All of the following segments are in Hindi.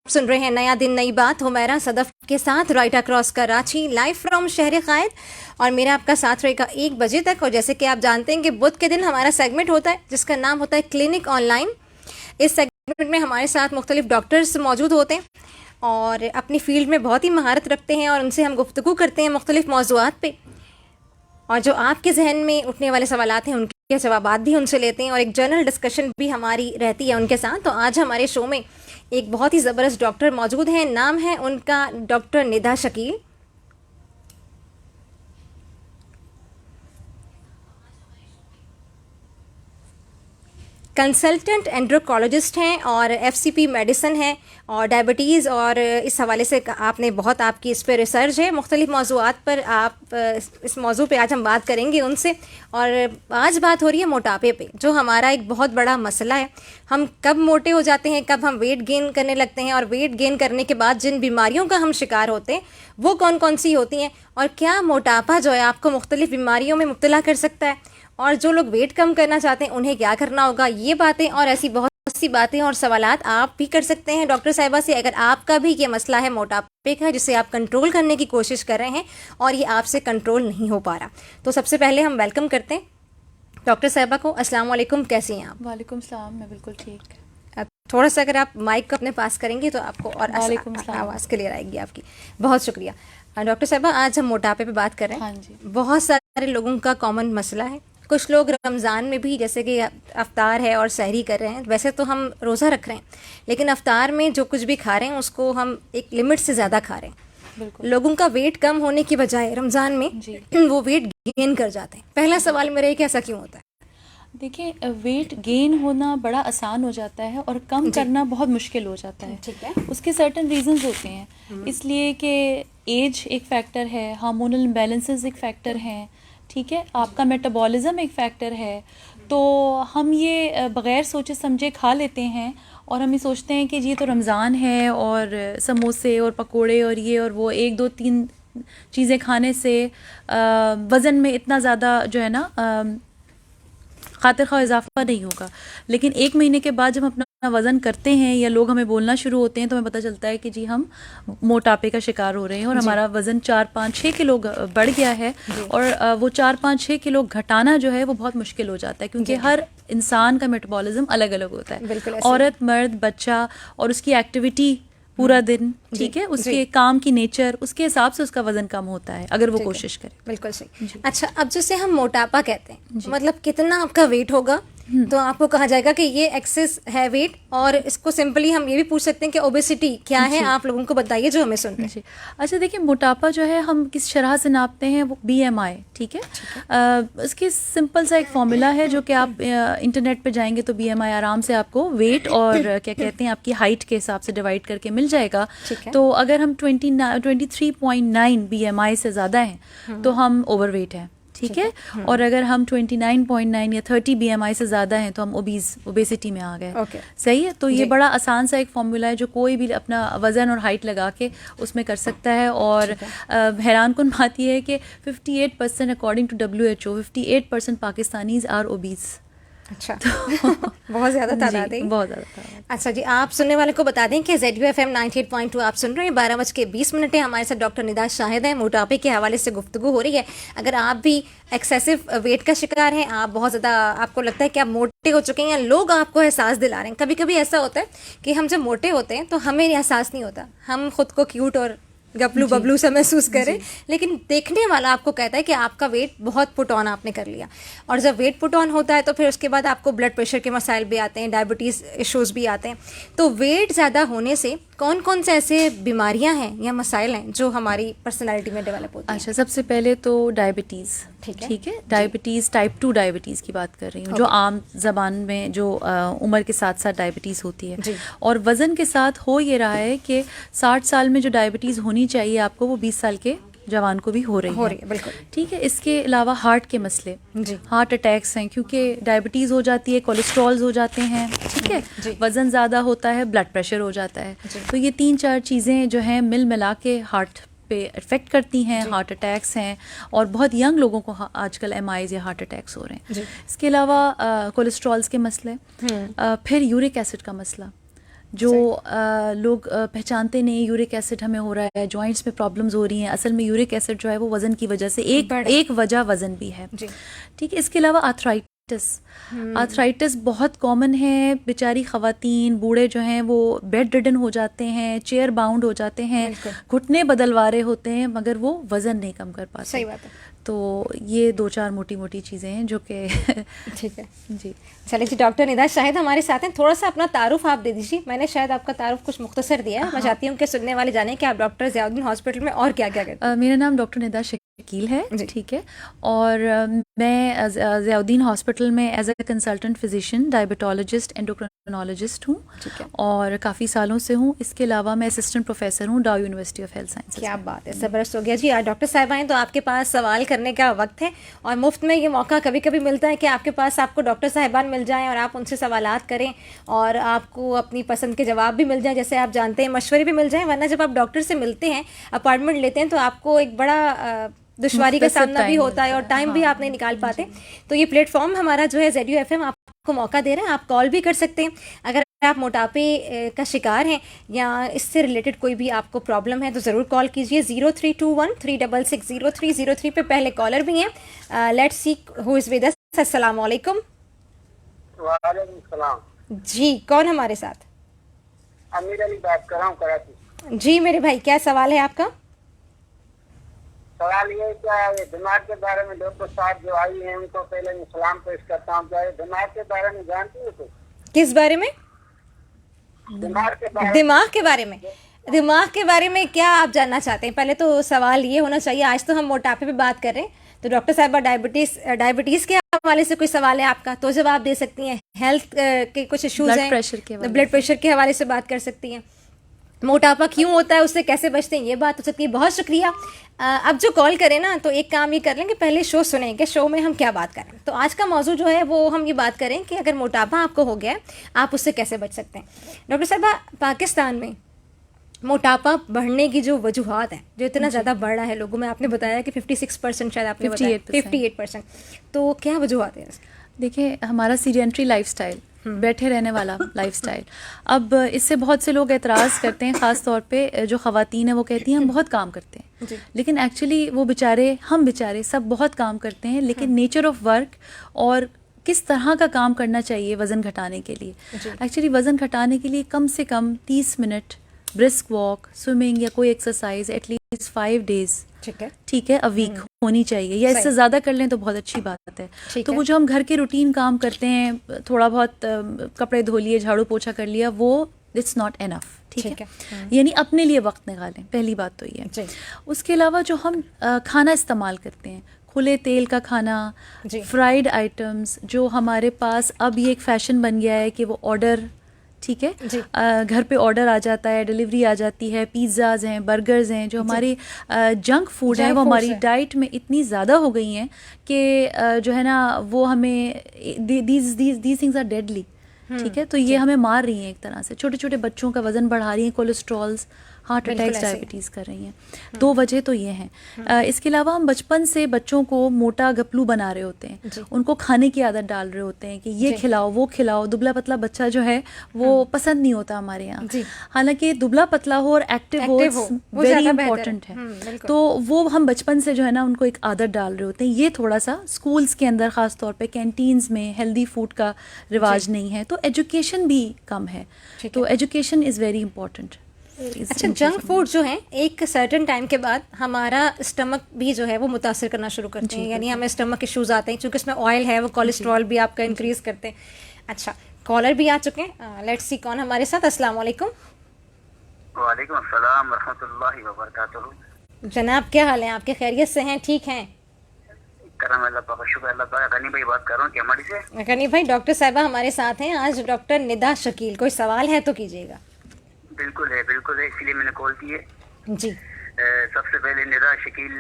सुन रहे हैं नया दिन नई बात हुमैरा सदफ के साथ right across Karachi live from शहर कायद। और मेरा आपका साथ रहेगा 1 बजे तक। और जैसे कि आप जानते हैं कि बुध के दिन हमारा सेगमेंट होता है जिसका नाम होता है क्लिनिक ऑनलाइन। इस सेगमेंट में हमारे साथ मुख्तलिफ डॉक्टर्स मौजूद होते हैं और अपनी फील्ड में बहुत ही महारत रखते हैं और उनसे हम गुफ्तगू करते हैं मुख्तलिफ मौज़ूआत पे। और जो आपके जहन में उठने वाले सवालात हैं उनके जवाबात भी उनसे लेते हैं और एक जनरल डिस्कशन भी हमारी रहती है उनके साथ। तो आज हमारे शो में एक बहुत ही ज़बरदस्त डॉक्टर मौजूद हैं। नाम है उनका डॉक्टर निदा शकील। कंसल्टेंट एंड्रोकोलॉजिस्ट हैं और एफसीपी मेडिसिन है और डायबिटीज़ और इस हवाले से आपने बहुत आपकी इस पर रिसर्च है मुख्तलिफ मौज़ूआत पर। आप इस मौजू पे आज हम बात करेंगे उनसे। और आज बात हो रही है मोटापे पे, जो हमारा एक बहुत बड़ा मसला है। हम कब मोटे हो जाते हैं, कब हम वेट गेन करने लगते हैं और वेट गेन करने के बाद जिन बीमारियों का हम शिकार होते हैं वो कौन कौन सी होती हैं, और क्या मोटापा जो है आपको मुख्तलिफ बीमारियों में मुब्तला कर सकता है, और जो लोग वेट कम करना चाहते हैं उन्हें क्या करना होगा। ये बातें और ऐसी बहुत सी बातें और सवालात आप भी कर सकते हैं डॉक्टर साहिबा से, अगर आपका भी ये मसला है मोटापे का जिसे आप कंट्रोल करने की कोशिश कर रहे हैं और ये आपसे कंट्रोल नहीं हो पा रहा। तो सबसे पहले हम वेलकम करते हैं डॉक्टर साहिबा को। अस्सलाम वालेकुम, कैसी हैं आप? वालेकुम सलाम, मैं बिल्कुल ठीक। थोड़ा सा अगर आप माइक को अपने पास करेंगे तो आपको और आवाज़ क्लियर आएगी आपकी। बहुत शुक्रिया डॉक्टर साहिबा। आज हम मोटापे पे बात कर रहे हैं। हाँ जी। बहुत सारे लोगों का कॉमन मसला है। कुछ लोग रमज़ान में भी जैसे कि अफ्तार है और सहरी कर रहे हैं, वैसे तो हम रोज़ा रख रहे हैं लेकिन अफ्तार में जो कुछ भी खा रहे हैं उसको हम एक लिमिट से ज़्यादा खा रहे हैं। बिल्कुल। लोगों का वेट कम होने की बजाय रमज़ान में वो वेट गेन कर जाते हैं। पहला सवाल मेरा ये कि ऐसा क्यों होता है? देखिए, वेट गेन होना बड़ा आसान हो जाता है और कम करना बहुत मुश्किल हो जाता है। ठीक है। उसके सर्टेन रीजंस होते हैं, इसलिए कि एज एक फैक्टर है, हार्मोनल इम्बैलेंसेस एक फैक्टर हैं, ठीक है, आपका मेटाबॉलिज्म एक फैक्टर है। तो हम ये बग़ैर सोचे समझे खा लेते हैं और हम ये सोचते हैं कि जी तो रमज़ान है और समोसे और पकोड़े और ये और वो 1 2 3 चीज़ें खाने से वज़न में इतना ज़्यादा जो है ना खातिर खा इजाफा नहीं होगा। लेकिन 1 महीने के बाद जब हम अपना वज़न करते हैं या लोग हमें बोलना शुरू होते हैं तो हमें पता चलता है कि जी हम मोटापे का शिकार हो रहे हैं और हमारा वज़न 4-5-6 किलो बढ़ गया है। और वो 4-5-6 किलो घटाना जो है वो बहुत मुश्किल हो जाता है क्योंकि हर इंसान का मेटाबॉलिज्म अलग अलग होता है। औरत, मर्द, बच्चा और उसकी एक्टिविटी पूरा दिन, ठीक है, उसके काम की नेचर, उसके हिसाब से उसका वजन कम होता है अगर वो कोशिश करे। बिल्कुल सही। अच्छा, अब जैसे हम मोटापा कहते हैं मतलब कितना आपका वेट होगा तो आपको कहा जाएगा कि ये एक्सेस है वेट, और इसको सिंपली हम ये भी पूछ सकते हैं कि ओबेसिटी क्या है, आप लोगों को बताइए जो हमें सुन रहे हैं। अच्छा, देखिए, मोटापा जो है हम किस शरह से नापते हैं वो BMI, ठीक है। इसकी सिंपल सा एक फॉर्मूला है जो कि आप इंटरनेट पे जाएंगे तो BMI आराम से आपको वेट और क्या कहते हैं आपकी हाइट के हिसाब से डिवाइड करके मिल जाएगा। तो अगर हम 23.9 BMI से ज़्यादा हैं तो हम ओवरवेट हैं, ठीक है। और अगर हम 29.9 या 30 BMI से ज़्यादा हैं तो हम ओबेसिटी में आ गए। सही है। तो ये बड़ा आसान सा एक फॉर्मूला है जो कोई भी अपना वज़न और हाइट लगा के उसमें कर सकता है। और हैरान कुन बात यह है कि 58% according to WHO 58% Pakistanis are obese. अच्छा, बहुत ज़्यादा तादाद है। बहुत ज़्यादा तादाद। अच्छा जी, आप सुनने वाले को बता दें कि ZUFM 98.2 आप सुन रहे हैं। 12:20 है। हमारे साथ डॉक्टर निदा शाहिद हैं। मोटापे के हवाले से गुफ्तगू हो रही है। अगर आप भी एक्सेसिव वेट का शिकार हैं, आप बहुत ज़्यादा आपको लगता है कि आप मोटे हो चुके हैं, लोग आपको एहसास दिला रहे हैं। कभी कभी ऐसा होता है कि हम जब मोटे होते हैं तो हमें एहसास नहीं होता, हम खुद को क्यूट और गपलू बबलू सा महसूस करें, लेकिन देखने वाला आपको कहता है कि आपका वेट बहुत पुट ऑन आपने कर लिया। और जब वेट पुट ऑन होता है तो फिर उसके बाद आपको ब्लड प्रेशर के मसाइल भी आते हैं, डायबिटीज़ इश्यूज़ भी आते हैं। तो वेट ज़्यादा होने से कौन कौन से ऐसे बीमारियां हैं या मसाइल हैं जो हमारी पर्सनैलिटी में डेवलप होती हैं? अच्छा, सबसे पहले तो डायबिटीज़, ठीक है। डायबिटीज़ टाइप 2 डायबिटीज़ की बात कर रही हूँ, जो आम ज़बान में जो उम्र के साथ साथ डायबिटीज़ होती है। और वज़न के साथ हो ये रहा है कि 60 साल में जो डायबिटीज़ होनी चाहिए आपको वो 20 साल के जवान को भी हो रही है। बिल्कुल, ठीक है। इसके अलावा हार्ट के मसले, हार्ट अटैक्स हैं क्योंकि डायबिटीज़ हो जाती है, कोलेस्ट्रॉल्स हो जाते हैं, ठीक है, वज़न ज़्यादा होता है, ब्लड प्रेशर हो जाता है। तो ये 3-4 चीज़ें जो हैं मिल मिला के हार्ट पे इफ़ेक्ट करती हैं, हार्ट अटैक्स हैं। और बहुत यंग लोगों को आजकल MIs या हार्ट अटैक्स हो रहे हैं। इसके अलावा कोलेस्ट्रॉल्स के मसले, फिर यूरिक एसिड का मसला, जो लोग पहचानते नहीं, यूरिक एसिड हमें हो रहा है, जॉइंट्स में प्रॉब्लम्स हो रही हैं, असल में यूरिक एसिड जो है वो वज़न की वजह से एक वजह वज़न भी है। ठीक है, इसके अलावा आर्थराइटिस बहुत कॉमन है। बेचारी ख़वातीन, बूढ़े जो हैं वो बेड रिडन हो जाते हैं, चेयर बाउंड हो जाते हैं, घुटने बदलवा रहे होते हैं मगर वो वज़न नहीं कम कर पाते। सही बात है। तो ये 2-4 मोटी मोटी चीज़ें हैं जो कि ठीक है जी। चलिए जी, डॉक्टर निदा शाहिद हमारे साथ हैं। थोड़ा सा अपना तारुफ आप दे दीजिए। मैंने शायद आपका तारुफ कुछ मुख्तसर दिया है। मैं चाहती हूँ कि सुनने वाले जाने कि आप डॉक्टर ज़ियाउद्दीन हॉस्पिटल में और क्या क्या करते हैं। मेरा नाम डॉक्टर निदा शकील है, ठीक है, और मैं ज़ियाउद्दीन हॉस्पिटल में as a consultant physician, diabetologist, endocrinologist हूँ और काफ़ी सालों से हूँ। इसके अलावा मैं असिस्टेंट प्रोफेसर हूँ डाउ यूनिवर्सिटी ऑफ हेल्थ साइंसेज। क्या बात है, ज़बरदस्त हो गया जी। डॉक्टर साहब आए तो आपके पास सवाल करने का वक्त है और मुफ्त में ये मौका कभी कभी मिलता है कि आपके पास आपको डॉक्टर साहिबान मिल जाएं और आप उनसे सवालात करें और आपको अपनी पसंद के जवाब भी मिल जाएं, जैसे आप जानते हैं, मशवरे भी मिल जाएं। वरना जब आप डॉक्टर से मिलते हैं, अपॉइंटमेंट लेते हैं, तो आपको एक बड़ा दुश्वारी का सामना भी होता है और टाइम भी आप नहीं निकाल पाते। तो ये प्लेटफॉर्म हमारा जो है ZUFM आपको मौका दे रहा है। आप कॉल भी कर सकते हैं अगर आप मोटापे का शिकार हैं या इससे रिलेटेड कोई भी आपको प्रॉब्लम है तो ज़रूर कॉल कीजिए। 0321-366-0303 पे पहले कॉलर भी हैं। Let's see who is with us. अस्सलाम वालेकुम। वालेकुम सलाम जी, कौन हमारे साथ? अमीर अली बात कर रहा हूँ कराची। जी मेरे भाई, क्या सवाल है आपका? सवाल ये क्या है, दिमाग के बारे में डॉक्टर साहब जो आई हैं उनको पहले मैं सलाम पेश करता हूँ। क्या दिमाग के बारे में जानती हो तो? किस बारे में? दिमाग के बारे में। दिमाग के बारे में क्या आप जानना चाहते हैं? पहले तो सवाल ये होना चाहिए, आज तो हम मोटापे पे बात कर रहे हैं, तो डॉक्टर साहबा डायबिटीज़ के हवाले से कोई सवाल है आपका तो जवाब दे सकती हैं। हेल्थ के कुछ इश्यूज हैं, ब्लड प्रेशर के हवाले से बात कर सकती हैं। मोटापा क्यों होता है, उससे कैसे बचते हैं, ये बात हो सकती है। बहुत शुक्रिया। अब जो कॉल करें ना, तो एक काम ये कर लें कि पहले शो सुनें कि शो में हम क्या बात करें। तो आज का मौजू जो है वो हम ये बात करें कि अगर मोटापा आपको हो गया है, आप उससे कैसे बच सकते हैं। डॉक्टर साहबा, पाकिस्तान में मोटापा बढ़ने की जो वजूहात हैं, जो इतना ज़्यादा बढ़ रहा है लोगों में, आपने बताया कि 56% शायद आपने बताया 58%, तो क्या वजूहात है? देखिए, हमारा सीडेंट्री लाइफस्टाइल, बैठे रहने वाला लाइफस्टाइल। अब इससे बहुत से लोग एतराज़ करते हैं, ख़ास तौर पे जो ख़वातीन हैं वो कहती हैं हम बहुत काम करते हैं, लेकिन एक्चुअली वो हम बेचारे सब बहुत काम करते हैं, लेकिन नेचर ऑफ वर्क और किस तरह का काम करना चाहिए वज़न घटाने के लिए। एक्चुअली वज़न घटाने के लिए कम से कम 30 मिनट ब्रिस्क वॉक, स्विमिंग या कोई एक्सरसाइज एटलीस्ट 5 डेज, ठीक है, अ वीक होनी चाहिए, या इससे ज़्यादा कर लें तो बहुत अच्छी बात है। तो वो जो हम घर के रूटीन काम करते हैं, थोड़ा बहुत कपड़े धो लिए, झाड़ू पोछा कर लिया, वो इट्स नॉट एनफ, ठीक है। यानी अपने लिए वक्त निकालें, पहली बात तो ये है। उसके अलावा जो हम खाना इस्तेमाल करते हैं, खुले तेल का खाना, फ्राइड आइटम्स, जो हमारे पास अब ये एक फैशन बन गया है कि वो ऑर्डर, ठीक है, घर पे ऑर्डर आ जाता है, डिलीवरी आ जाती है, पिज़्ज़ाज़ हैं, बर्गर्स हैं, जो हमारी जंक फूड है वो हमारी डाइट में इतनी ज़्यादा हो गई हैं कि जो है ना वो हमें दीज थिंग्स आर डेडली, ठीक है। तो ये हमें मार रही हैं एक तरह से। छोटे छोटे बच्चों का वज़न बढ़ा रही हैं, कोलेस्ट्रॉल्स, हार्ट अटैक्स, डायबिटीज़ कर रही हैं। 2 वजह तो ये हैं। इसके अलावा हम बचपन से बच्चों को मोटा गपलू बना रहे होते हैं, उनको खाने की आदत डाल रहे होते हैं कि ये खिलाओ, वो खिलाओ। दुबला पतला बच्चा जो है वो पसंद नहीं होता हमारे यहाँ, हालांकि दुबला पतला हो और एक्टिव हो वेरी इंपॉर्टेंट है। तो वो हम बचपन से जो है ना उनको एक आदत डाल रहे होते हैं। ये थोड़ा सा स्कूल्स के अंदर ख़ास तौर पे कैंटीन्स में हेल्दी फूड का रिवाज नहीं है, तो एजुकेशन भी कम है। तो एजुकेशन इज़ वेरी इंपॉर्टेंट। अच्छा, जंक फूड जो है एक सर्टेन टाइम के बाद हमारा स्टमक भी जो है वो मुतासर करना शुरू करते हैं, यानी हमें स्टमक इश्यूज आते हैं क्योंकि उसमें ऑयल है, वो कोलेस्ट्रॉल भी आपका इंक्रीज करते हैं। अच्छा, कॉलर भी आ चुके हैं, लेट्स सी कौन हमारे साथ। अस्सलाम वालेकुम। वालेकुम अस्सलाम रहमतुल्लाहि व बरकातुहू। जनाब, क्या हाल है आपके? खैरियत से हैं? ठीक हैं? करम अल्लाह पाक, शुक्र अल्लाह पाक। गनी भाई बात कर रहा हूँ केमाड़ी से। गनी भाई, डॉक्टर साहिबा हमारे साथ हैं आज, डॉक्टर निदा शकील। कोई सवाल है तो कीजिएगा। बिल्कुल है, इसलिए मैंने कॉल की है जी। सबसे पहले निदा शकील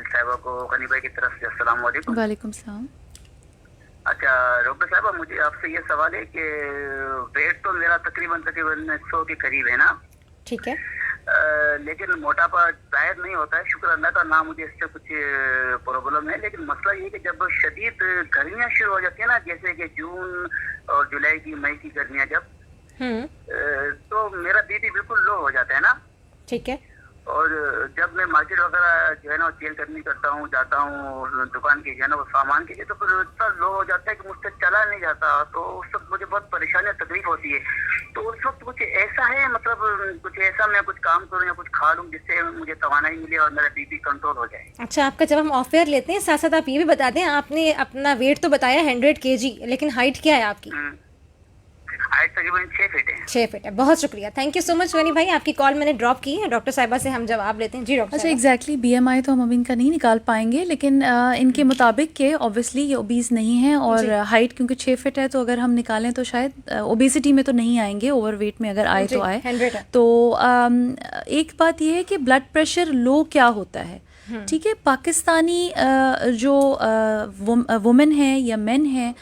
साहिबा को गनी भाई की तरफ से अस्सलाम वालेकुम। वालेकुम सलाम। अच्छा डॉक्टर साहबा, मुझे आपसे ये सवाल है कि वेट तो मेरा तकरीबन 100 के करीब है ना, ठीक है, लेकिन मोटापा शायद नहीं होता है, शुक्र अल्लाह का, ना मुझे इससे कुछ प्रॉब्लम है। लेकिन मसला ये कि जब शदीद गर्मियाँ शुरू हो जाती है ना, जैसे कि जून और जुलाई की, मई की गर्मियाँ, जब तो मेरा बीपी बिल्कुल लो हो जाता है ना। ठीक है। और जब मैं मार्केट वगैरह जो है ना सेल करनी करता हूँ, जाता हूँ दुकान की जो है ना वो सामान के लिए, तो फिर इतना लो हो जाता है कि मुझसे चला नहीं जाता। तो उस वक्त मुझे बहुत परेशानी और तकलीफ होती है। तो उस वक्त कुछ ऐसा है, मतलब कुछ ऐसा मैं कुछ काम करूँ या कुछ खा लूँ जिससे मुझे तवानाई मिले और मेरा बीपी कंट्रोल हो जाए। अच्छा, आपका जब हम ऑफ एयर लेते हैं साथ साथ आप ये भी बता दें, आपने अपना वेट तो बताया 100 kg, लेकिन हाइट क्या है आपकी? हाइट तकरीबन 6 फीट है। 6 फीट है। बहुत शुक्रिया, thank you so much Ghani भाई, आपकी कॉल मैंने ड्रॉप की है। डॉक्टर साहिबा से हम जवाब लेते हैं। जी डॉक्टर अच्छा, साहिबा। एग्जैक्टली BMI तो हम अभी इनका नहीं निकाल पाएंगे, लेकिन इनके मुताबिक के ऑब्वियसली ये ओबीस नहीं है, और हाइट क्योंकि 6 फीट है तो अगर हम निकालें तो शायद ओबेसिटी में तो नहीं आएंगे, ओवरवेट में अगर आए तो आए। 100 है। तो एक बात ये है कि ब्लड प्रेशर लो क्या होता है, ठीक है। पाकिस्तानी जो वुमेन है या मेन है,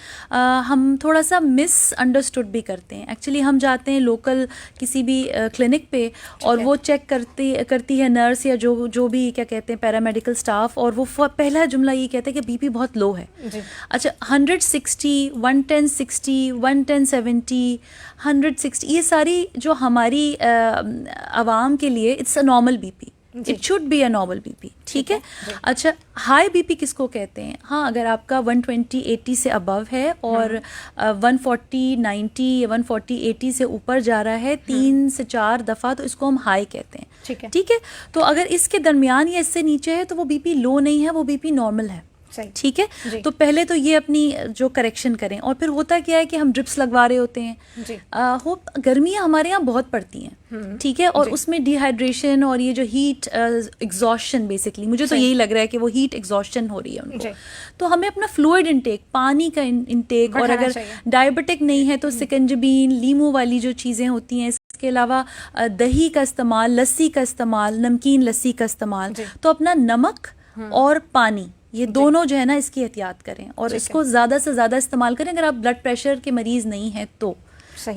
हम थोड़ा सा मिसअंडरस्टूड भी करते हैं। एक्चुअली हम जाते हैं लोकल किसी भी क्लिनिक पे, और वो चेक करती है नर्स या जो भी क्या कहते हैं पैरामेडिकल स्टाफ, और वो पहला जुमला ये कहता है कि बीपी बहुत लो है। अच्छा, 160, 110/60, 110/70, 160, ये सारी जो हमारी आवाम के लिए it's a normal BP, it should be a normal BP, ठीक है। अच्छा, हाई बीपी किसको कहते हैं? हाँ, अगर आपका 120/80 से अबव है और 140/90 या 140/80 से ऊपर जा रहा है 3 से 4 दफ़ा, तो इसको हम हाई कहते हैं, ठीक है। तो अगर इसके दरमियान या इससे नीचे है तो वो बीपी लो नहीं है, वो बीपी नॉर्मल है, ठीक है। तो पहले तो ये अपनी जो करेक्शन करें। और फिर होता क्या है कि हम ड्रिप्स लगवा रहे होते हैं, गर्मियाँ हमारे यहाँ बहुत पड़ती हैं, ठीक है, और उसमें डिहाइड्रेशन और ये जो हीट एग्जॉस्शन, बेसिकली मुझे तो यही लग रहा है कि वो हीट एग्जॉस्शन हो रही है उनको। तो हमें अपना फ्लूइड इंटेक, पानी का इंटेक, और अगर डायबिटिक नहीं है तो सिकंजबीन, लीमू वाली जो चीज़ें होती हैं, इसके अलावा दही का इस्तेमाल, लस्सी का इस्तेमाल, नमकीन लस्सी का इस्तेमाल। तो अपना नमक और पानी, ये दोनों जो है ना, इसकी एहतियात करें और इसको ज़्यादा से ज़्यादा इस्तेमाल करें अगर आप ब्लड प्रेशर के मरीज़ नहीं हैं तो,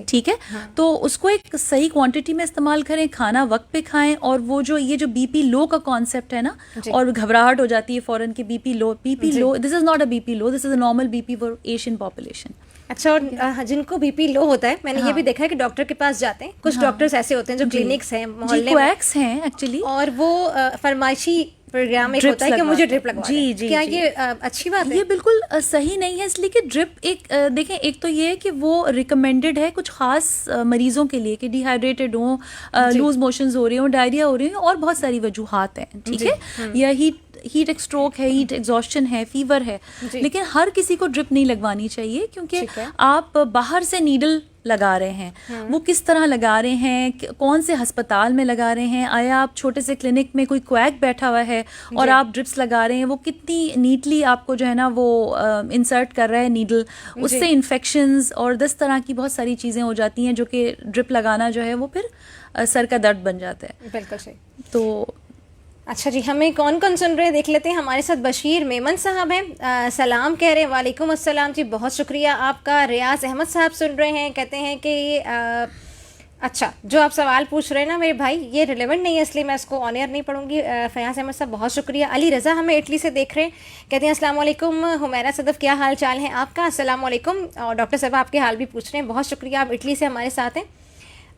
ठीक है। तो उसको एक सही क्वांटिटी में इस्तेमाल करें, खाना वक्त पे खाएं, और वो जो ये जो बीपी लो का कॉन्सेप्ट है ना, और घबराहट हो जाती है फ़ौरन के BP low, this is not a BP low, this is a normal BP for Asian population. अच्छा, और जिनको बीपी लो होता है, मैंने ये भी देखा है कि डॉक्टर के पास जाते हैं, कुछ डॉक्टर्स ऐसे होते हैं जो क्लिनिक्स हैं मोहल्ले में हैं एक्चुअली, और वो फरमाइशी प्रोग्राम एक होता है कि मुझे ड्रिप लगवा दें। क्या ये अच्छी बात है? ये बिल्कुल सही नहीं है, इसलिए कि ड्रिप एक देखें, एक तो ये है कि वो रिकमेंडेड है कुछ खास मरीजों के लिए कि डिहाइड्रेटेड हो, लूज मोशंस हो रहे हो, डायरिया हो रही हो, और बहुत सारी वजूहात हैं, ठीक है, या हीट स्ट्रोक है, हीट एग्जॉस्शन है, फीवर है। लेकिन हर किसी को ड्रिप नहीं लगवानी चाहिए, क्योंकि आप बाहर से नीडल लगा रहे हैं, वो किस तरह लगा रहे हैं, कौन से अस्पताल में लगा रहे हैं, आया आप छोटे से क्लिनिक में कोई क्वैक बैठा हुआ है और आप ड्रिप्स लगा रहे हैं, वो कितनी नीटली आपको जो है ना वो इंसर्ट कर रहा है नीडल, उससे इन्फेक्शंस और 10 तरह की बहुत सारी चीज़ें हो जाती हैं, जो कि ड्रिप लगाना जो है वो फिर सर का दर्द बन जाता है। बिल्कुल सही। तो अच्छा जी, हमें कौन कौन सुन रहे हैं देख लेते हैं। हमारे साथ बशीर मेमन साहब हैं, सलाम कह रहे हैं। वालेकुम अस्सलाम जी, बहुत शुक्रिया आपका। रियाज अहमद साहब सुन रहे हैं, कहते हैं कि अच्छा, जो आप सवाल पूछ रहे हैं ना मेरे भाई, ये रिलेवेंट नहीं है, इसलिए मैं इसको ऑन एयर नहीं पढ़ूंगी। फयाज अहमद साहब बहुत शुक्रिया। अली रज़ा हमें इटली से देख रहे हैं, कहते हैं अस्सलाम वालेकुम। हुमैरा सदफ़, क्या हाल चाल है आपका? अस्सलाम वालेकुम। और डॉक्टर साहब आपके हाल भी पूछ रहे हैं, बहुत शुक्रिया, आप इटली से हमारे साथ हैं।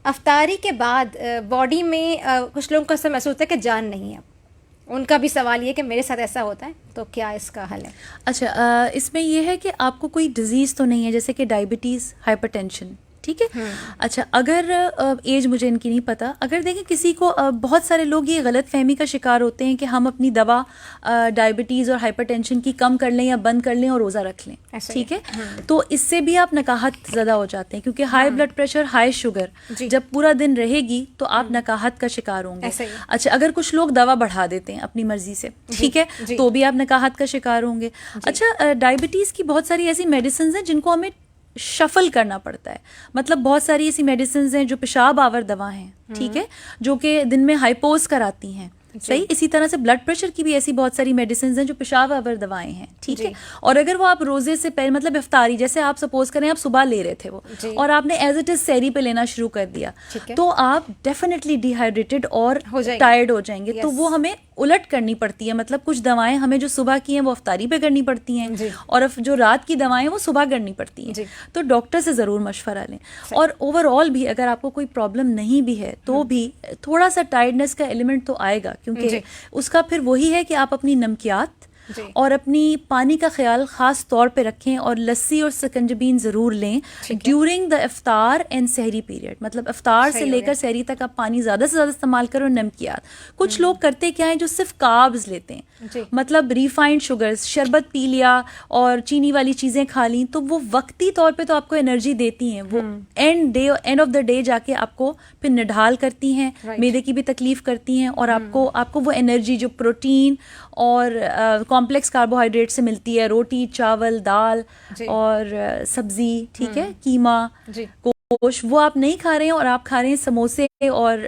अफ्तारी के बाद बॉडी में कुछ लोगों को ऐसा महसूस होता है कि जान नहीं है, उनका भी सवाल ये कि मेरे साथ ऐसा होता है, तो क्या इसका हल है? अच्छा, इसमें यह है कि आपको कोई डिजीज़ तो नहीं है, जैसे कि डायबिटीज़, हाइपरटेंशन, ठीक है। अच्छा, अगर एज मुझे इनकी नहीं पता, अगर देखें किसी को, बहुत सारे लोग ये गलत फहमी का शिकार होते हैं कि हम अपनी दवा डायबिटीज़ और हाइपरटेंशन की कम कर लें या बंद कर लें और रोज़ा रख लें, ठीक है। तो इससे भी आप नकाहत ज़्यादा हो जाते हैं, क्योंकि high blood pressure, high sugar जब पूरा दिन रहेगी तो आप नकाहत का शिकार होंगे। अच्छा, अगर कुछ लोग दवा बढ़ा देते हैं अपनी मर्जी से, ठीक है, तो भी आप नकाहत का शिकार होंगे। अच्छा, डायबिटीज़ की बहुत सारी ऐसी मेडिसिन हैं जिनको हमें शफल करना पड़ता है, मतलब बहुत सारी ऐसी मेडिसिन हैं जो पेशाब आवर दवा हैं, ठीक है, जो कि दिन में हाइपोज कराती हैं, सही। इसी तरह से ब्लड प्रेशर की भी ऐसी बहुत सारी मेडिसिन हैं जो पेशाब आवर दवाएं हैं, ठीक है। और अगर वो आप रोजे से पहले मतलब इफ्तारी, जैसे आप सपोज करें आप सुबह ले रहे थे वो और आपने एज इट इज सहरी पे लेना शुरू कर दिया, तो आप डेफिनेटली डिहाइड्रेटेड और टायर्ड हो जाएंगे। तो वो हमें उलट करनी पड़ती है, मतलब कुछ दवाएं हमें जो सुबह की हैं वो इफ्तारी पे करनी पड़ती हैं और जो रात की दवाएं वो सुबह करनी पड़ती हैं। तो डॉक्टर से ज़रूर मशवरा लें। और ओवरऑल भी अगर आपको कोई प्रॉब्लम नहीं भी है तो भी थोड़ा सा टायर्डनेस का एलिमेंट तो आएगा, क्योंकि उसका फिर वही है कि आप अपनी नमकियात और अपनी पानी का ख्याल ख़ास तौर पे रखें और लस्सी और सकंजबीन ज़रूर लें ड्यूरिंग द इफ्तार एंड सहरी पीरियड। मतलब इफ्तार से लेकर सहरी तक आप पानी ज़्यादा से ज़्यादा इस्तेमाल करो। नमकियात कुछ लोग करते क्या हैं जो सिर्फ कार्ब्स लेते हैं, मतलब रिफाइंड शुगर्स, शरबत पी लिया और चीनी वाली चीज़ें खा ली, तो वो वक्ती तौर पे तो आपको एनर्जी देती हैं, वो एंड ऑफ द डे जाके आपको फिर निढाल करती हैं, मैदे की भी तकलीफ करती हैं और आपको वो एनर्जी जो प्रोटीन और कॉम्प्लेक्स कार्बोहाइड्रेट से मिलती है, रोटी, चावल, दाल और सब्जी, ठीक है, कीमा, गोश्त, वो आप नहीं खा रहे हैं और आप खा रहे हैं समोसे और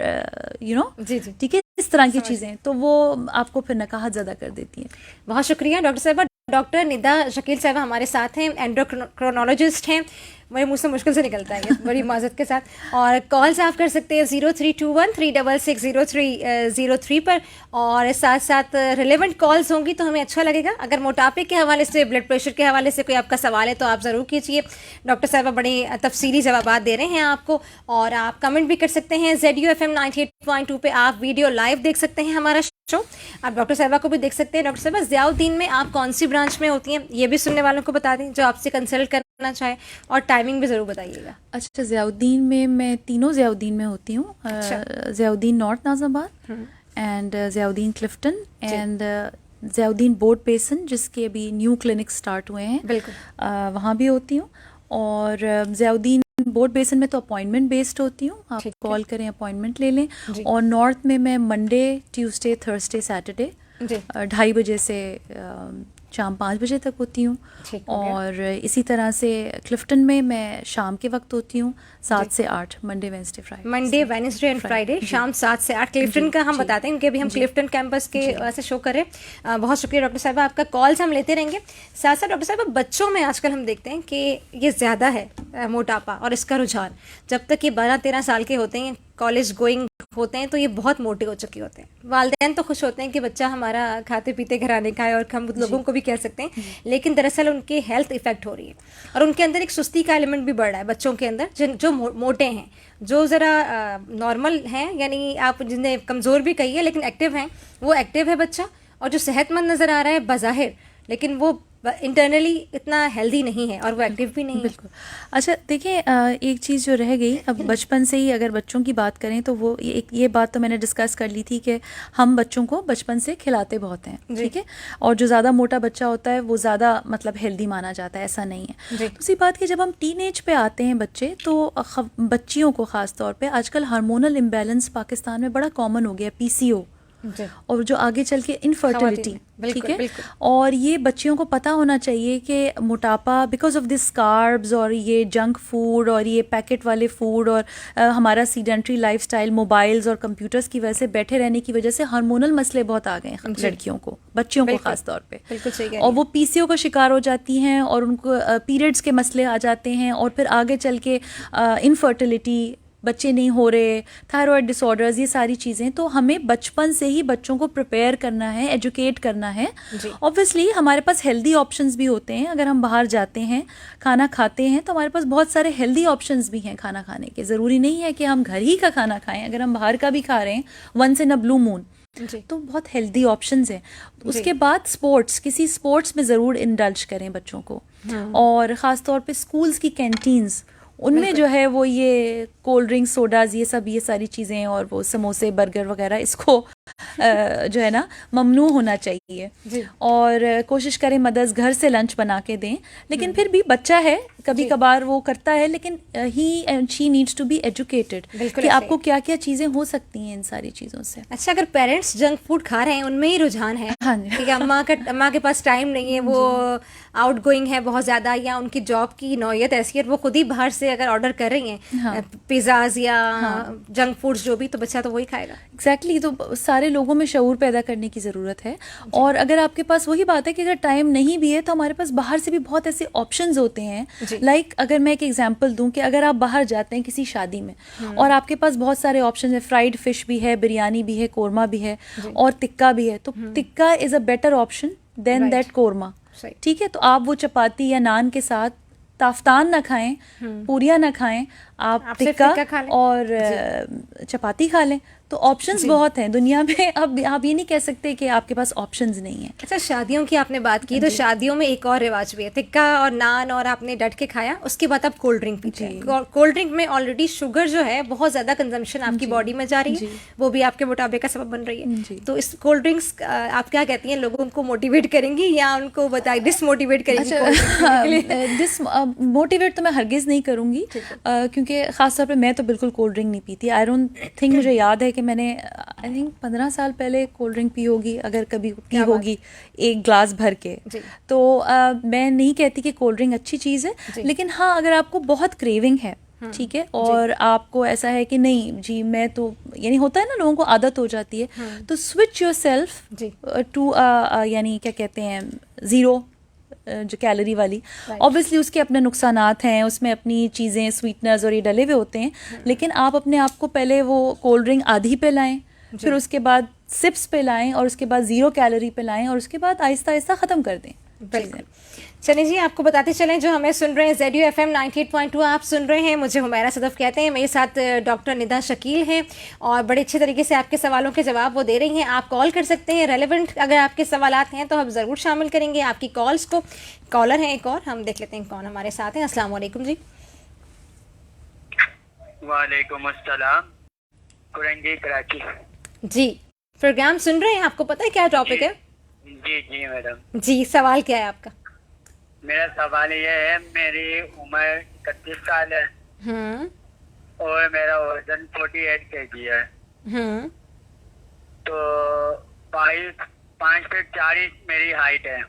ठीक है, इस तरह की चीज़ें, तो वो आपको फिर नकाहत ज़्यादा कर देती हैं। बहुत शुक्रिया डॉक्टर साहबा। डॉक्टर निदा शकील साहबा हमारे साथ हैं, एंडोक्रोनोलॉजिस्ट हैं, मेरे मुंह से मुश्किल से निकलता है ये, बड़ी माजत के साथ। और कॉल्स आप कर सकते हैं 0321366003 पर, और साथ साथ रिलेवेंट कॉल्स होंगी तो हमें अच्छा लगेगा। अगर मोटापे के हवाले से, ब्लड प्रेशर के हवाले से कोई आपका सवाल है तो आप ज़रूर कीजिए। डॉक्टर साहबा बड़ी तफसीली जवाब दे रहे हैं आपको। और आप कमेंट भी कर सकते हैं। ZUFM 98.2 पे आप वीडियो लाइव देख सकते हैं हमारा शो। आप डॉक्टर साहबा को भी देख सकते हैं। डॉक्टर साहबा, ज़ियाउद्दीन में आप कौन सी ब्रांच में होती हैं, ये भी सुनने वालों को बता दें जो आपसे कंसल्ट करना चाहे, और टाइमिंग भी ज़रूर बताइएगा। अच्छा, ज़ियाउद्दीन में मैं तीनों ज़ियाउद्दीन में होती हूँ। Ziauddin North Nazimabad and Ziauddin Clifton and Ziauddin Boat Basin, जिसके अभी न्यू क्लिनिक स्टार्ट हुए हैं, बिल्कुल वहाँ भी होती हूँ। और ज़ियाउद्दीन बोर्ड बेसन में तो अपॉइंटमेंट बेस्ड होती हूँ, आप कॉल करें, अपॉइंटमेंट ले लें। और नॉर्थ में मैं मंडे, ट्यूसडे, थर्सडे, सैटरडे 2:30 बजे से शाम 5 बजे तक होती हूँ। और इसी तरह से क्लिफ्टन में मैं शाम के वक्त होती हूँ 7 से 8, मंडे, वेडनेसडे एंड फ्राइडे शाम 7 से 8। क्लिफ्टन का हम बताते हैं क्योंकि अभी हम क्लिफ्टन कैंपस के ऐसे शो कर रहे हैं। बहुत शुक्रिया डॉक्टर साहब, आपका कॉल्स हम लेते रहेंगे। साथ साथ डॉक्टर साहब, बच्चों में आजकल हम देखते हैं कि ये ज़्यादा है मोटापा और इसका रुझान। जब तक ये 12-13 साल के होते हैं, कॉलेज गोइंग होते हैं, तो ये बहुत मोटे हो चुके होते हैं। वालिदैन तो खुश होते हैं कि बच्चा हमारा खाते पीते घराने का है, और हम लोगों को भी कह सकते हैं, लेकिन दरअसल उनके हेल्थ इफेक्ट हो रही है और उनके अंदर एक सुस्ती का एलिमेंट भी बढ़ रहा है बच्चों के अंदर। जो मोटे हैं, जो ज़रा नॉर्मल हैं, यानी आप जिन्हें कमज़ोर भी कहिए लेकिन एक्टिव हैं, वो एक्टिव है बच्चा, और जो सेहतमंद नज़र आ रहा है बज़ाहिर, लेकिन वो इंटरनली इतना हेल्दी नहीं है और वो एक्टिव भी नहीं है। बिल्कुल। अच्छा देखिए, एक चीज़ जो रह गई, अब बचपन से ही अगर बच्चों की बात करें तो वो ये बात तो मैंने डिस्कस कर ली थी कि हम बच्चों को बचपन से खिलाते बहुत हैं, ठीक है, और जो ज़्यादा मोटा बच्चा होता है वो ज़्यादा मतलब हेल्दी माना जाता है, ऐसा नहीं है। दूसरी बात कि जब हम टीनेज पे आते हैं बच्चे, तो बच्चियों को ख़ास तौर पर आजकल हार्मोनल इम्बैलेंस पाकिस्तान में बड़ा कॉमन हो गया, PCO, और जो आगे चल के इनफर्टिलिटी, ठीक है। और ये बच्चियों को पता होना चाहिए कि मोटापा बिकॉज ऑफ दिस कार्ब्स और ये जंक फूड और ये पैकेट वाले फूड और हमारा सीडेंट्री लाइफस्टाइल, मोबाइल्स और कंप्यूटर्स की वजह से, बैठे रहने की वजह से हार्मोनल मसले बहुत आ गए हैं लड़कियों को, बच्चियों को खास तौर पे, और वो PCO का शिकार हो जाती हैं और उनको पीरियड्स के मसले आ जाते हैं, और फिर आगे चल के इनफर्टिलिटी, बच्चे नहीं हो रहे, थायराइड डिसऑर्डर्स, ये सारी चीज़ें। तो हमें बचपन से ही बच्चों को प्रिपेयर करना है, एजुकेट करना है। ऑब्वियसली हमारे पास हेल्दी ऑप्शंस भी होते हैं, अगर हम बाहर जाते हैं, खाना खाते हैं, तो हमारे पास बहुत सारे हेल्दी ऑप्शंस भी हैं खाना खाने के। ज़रूरी नहीं है कि हम घर ही का खाना खाएं, अगर हम बाहर का भी खा रहे हैं once in a blue moon, तो बहुत हेल्दी ऑप्शंस हैं। उसके बाद स्पोर्ट्स, किसी स्पोर्ट्स में ज़रूर इंडल्ज करें बच्चों को, और ख़ास तौर पे स्कूल्स की कैंटीन्स, उनमें जो है वो ये कोल्ड ड्रिंक्स, सोडाज, ये सारी चीज़ें, और वो समोसे, बर्गर वगैरह, इसको जो है ना ममनू होना चाहिए। और कोशिश करें मदर्स घर से लंच बना के दें, लेकिन फिर भी बच्चा है, कभी कभार वो करता है, लेकिन he and she needs to be educated कि आपको क्या क्या चीज़ें हो सकती हैं इन सारी चीज़ों से। अच्छा, अगर पेरेंट्स जंक फूड खा रहे हैं, उनमें ही रुझान है, हाँ ठीक है, अम्मा के पास टाइम नहीं है, वो आउट गोइंग है बहुत ज़्यादा, या उनकी जॉब की नौयत ऐसी है, वो खुद ही बाहर से चीज़ें अगर ऑर्डर कर रही हैं, हाँ। पिज़्ज़ाज या जंक फूड्स जो भी, तो बच्चा तो वही खाएगा। एग्जैक्टली तो सारे लोगों में शऊर पैदा करने की ज़रूरत है। और अगर आपके पास, वही बात है कि अगर टाइम नहीं भी है तो हमारे पास बाहर से भी बहुत ऐसे ऑप्शंस होते हैं। लाइक अगर मैं एक एग्जांपल दूं कि अगर आप बाहर जाते हैं किसी शादी में और आपके पास बहुत सारे ऑप्शंस हैं, फ्राइड फिश भी है, बिरयानी भी है, कोरमा भी है और टिक्का भी है, तो tikka is a better option than that korma. ठीक है, तो आप वो चपाती या नान के साथ ताफ्तान ना खाएं, पूरियां ना खाएं, आप टिक्का खा लें और चपाती खा लें। तो ऑप्शंस बहुत हैं दुनिया में। अब आप ये नहीं कह सकते कि आपके पास ऑप्शंस नहीं है। अच्छा, शादियों की आपने बात की, तो शादियों में एक और रिवाज भी है, टिक्का और नान, और आपने डट के खाया, उसके बाद आप कोल्ड ड्रिंक पीते हैं। कोल्ड ड्रिंक में ऑलरेडी शुगर जो है बहुत ज़्यादा कंजम्पशन आपकी बॉडी में जा रही है, वो भी आपके मोटापे का सबब बन रही है। तो इस कोल्ड ड्रिंक्स आप क्या कहती हैं, लोगों को मोटिवेट करेंगी या उनको बताए डिसमोटिवेट करेंगी? मोटिवेट तो मैं हरगिज़ नहीं करूँगी, क्योंकि ख़ासतौर पे मैं तो बिल्कुल कोल्ड ड्रिंक नहीं पीती। आई डोंट थिंक, मुझे याद है कि मैंने आई थिंक 15 साल पहले कोल्ड ड्रिंक पी होगी, अगर कभी पी होगी, एक ग्लास भर के। तो मैं नहीं कहती कि कोल्ड ड्रिंक अच्छी चीज़ है, लेकिन हाँ, अगर आपको बहुत क्रेविंग है, ठीक है, और आपको ऐसा है कि नहीं जी मैं तो, यानी होता है ना लोगों को आदत हो जाती है, तो स्विच योर सेल्फ टू यानी क्या कहते हैं, ज़ीरो जो कैलोरी वाली। ऑब्वियसली उसके अपने नुकसानात हैं, उसमें अपनी चीज़ें, स्वीटनर्स और ये डले हुए होते हैं, लेकिन आप अपने आप को पहले वो कोल्ड ड्रिंक आधी पे लाएं, फिर उसके बाद सिप्स पे लाएं, और उसके बाद ज़ीरो कैलोरी पे लाएं, और उसके बाद आहिस्ता आहिस्ता ख़त्म कर दें। बिल्कुल। चलिए जी, आपको बताते चलें, जो हमें सुन रहे हैं ZU FM 98.2 आप सुन रहे हैं, मुझे हुमैरा सदफ कहते हैं, मेरे साथ डॉक्टर निदा शकील हैं और बड़े अच्छे तरीके से आपके सवालों के जवाब वो दे रही हैं। आप कॉल कर सकते हैं, रेलेवेंट अगर आपके सवालात हैं तो हम ज़रूर शामिल करेंगे आपकी कॉल्स को। कॉलर हैं एक और, हम देख लेते हैं कौन हमारे साथ हैं। अस्सलाम वालेकुम जी। वालेकुम अस्सलाम, कुरंजी कराची जी। प्रोग्राम सुन रहे हैं, आपको पता है क्या टॉपिक है? जी जी मैडम जी, सवाल क्या है आपका? मेरा सवाल ये है, मेरी उम्र 31 साल है और मेरा वजन 48 kg है। तो 5 फीट 4 इंच मेरी हाइट है।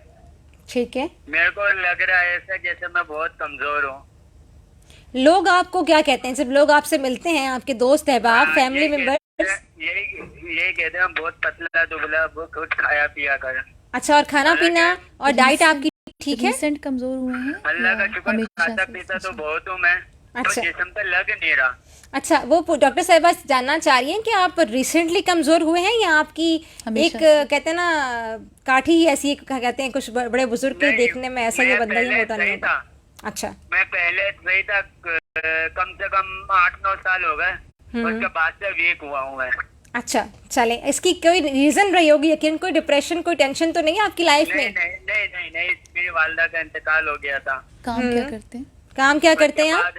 ठीक है। मेरे को लग रहा है ऐसा जैसे मैं बहुत कमजोर हूँ। लोग आपको क्या कहते हैं जब लोग आपसे मिलते हैं, आपके दोस्त अहबाब, फैमिली मेंबर्स? यही कहते हैं बहुत पतला दुबला, कुछ खाया पिया कर। अच्छा, और खाना पीना और डाइट आपकी ठीक है? रिसेंट कमजोर हुए हैं? अल्लाह का शुक्र, खाता पीता तो बहुत हूँ मैं। अच्छा। तो जिस्म पे लग नहीं रहा। अच्छा, वो डॉक्टर साहिबा जानना चाह रही हैं कि आप रिसेंटली कमजोर हुए हैं या आपकी एक कहते हैं ना काठी ही ऐसी, क्या कहते हैं कुछ बड़े बुजुर्ग के देखने में ऐसा ये बंदा ही मोटा नहीं होता। अच्छा, मैं पहले सही था, कम से कम 8-9 साल हो गए, उसके बाद से वीक हुआ हूँ मैं। अच्छा, चले, इसकी कोई रीजन रही होगी यकीन, कोई डिप्रेशन, कोई टेंशन तो नहीं है आपकी लाइफ में? नहीं, मेरी वालदा का इंतकाल हो गया था। काम क्या करते हैं? काम क्या करते हैं आप?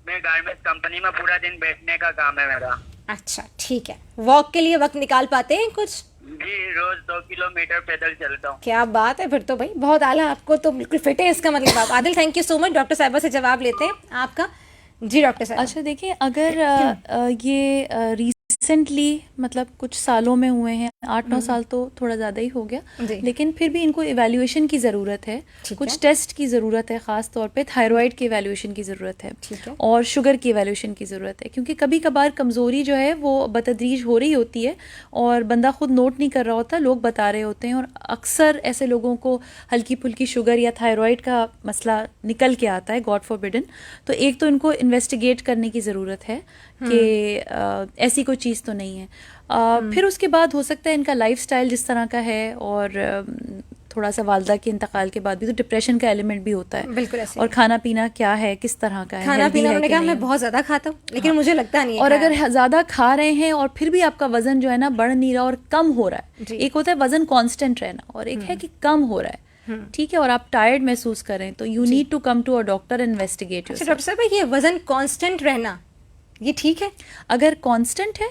मैं गारमेंट्स कंपनी में पूरा दिन बैठने का काम है मेरा। अच्छा, ठीक है। वॉक के लिए वक्त निकाल पाते हैं कुछ? जी, रोज 2 किलोमीटर पैदल चलता हूँ। क्या बात है, फिर तो भाई बहुत आला, आपको तो बिल्कुल फिट है इसका मतलब आप। Adil, thank you so much. Doctor साहिबा से जवाब लेते हैं आपका। जी डॉक्टर साहब। अच्छा देखिए, अगर ये रिसेंटली मतलब कुछ सालों में हुए हैं, 8-9 साल तो थोड़ा ज़्यादा ही हो गया, लेकिन फिर भी इनको इवैल्यूएशन की ज़रूरत है, कुछ टेस्ट की ज़रूरत है, ख़ास तौर पे थायराइड की इवैल्यूएशन की ज़रूरत है, और शुगर की इवैल्यूएशन की ज़रूरत है, क्योंकि कभी कभार कमज़ोरी जो है वो बतदरीज हो रही होती है और बंदा खुद नोट नहीं कर रहा होता, लोग बता रहे होते हैं, और अक्सर ऐसे लोगों को हल्की फुल्की शुगर या थायराइड का मसला निकल के आता है, गॉड फॉरबिडन। तो एक तो इनको इन्वेस्टिगेट करने की ज़रूरत है कि ऐसी कोई चीज़ तो नहीं है। फिर उसके बाद हो सकता है इनका लाइफस्टाइल जिस तरह का है, और थोड़ा सा वालदा के इंतकाल के बाद भी तो डिप्रेशन का एलिमेंट भी होता है। बिल्कुल ऐसे। और खाना पीना क्या है, किस तरह का है, खाना पीना उन्होंने कहा मैं बहुत ज़्यादा खाता हूँ, लेकिन मुझे लगता नहीं है। और अगर ज़्यादा खा रहे हैं और फिर भी आपका वजन जो है ना बढ़ नहीं रहा और कम हो रहा है, एक होता है वजन कांस्टेंट रहना और एक है कि कम हो रहा है, ठीक है, और आप टायर्ड महसूस करें, तो you need to come to a doctor, investigate. अच्छा डॉक्टर साहब, ये वजन कांस्टेंट रहना ये ठीक है? अगर कांस्टेंट है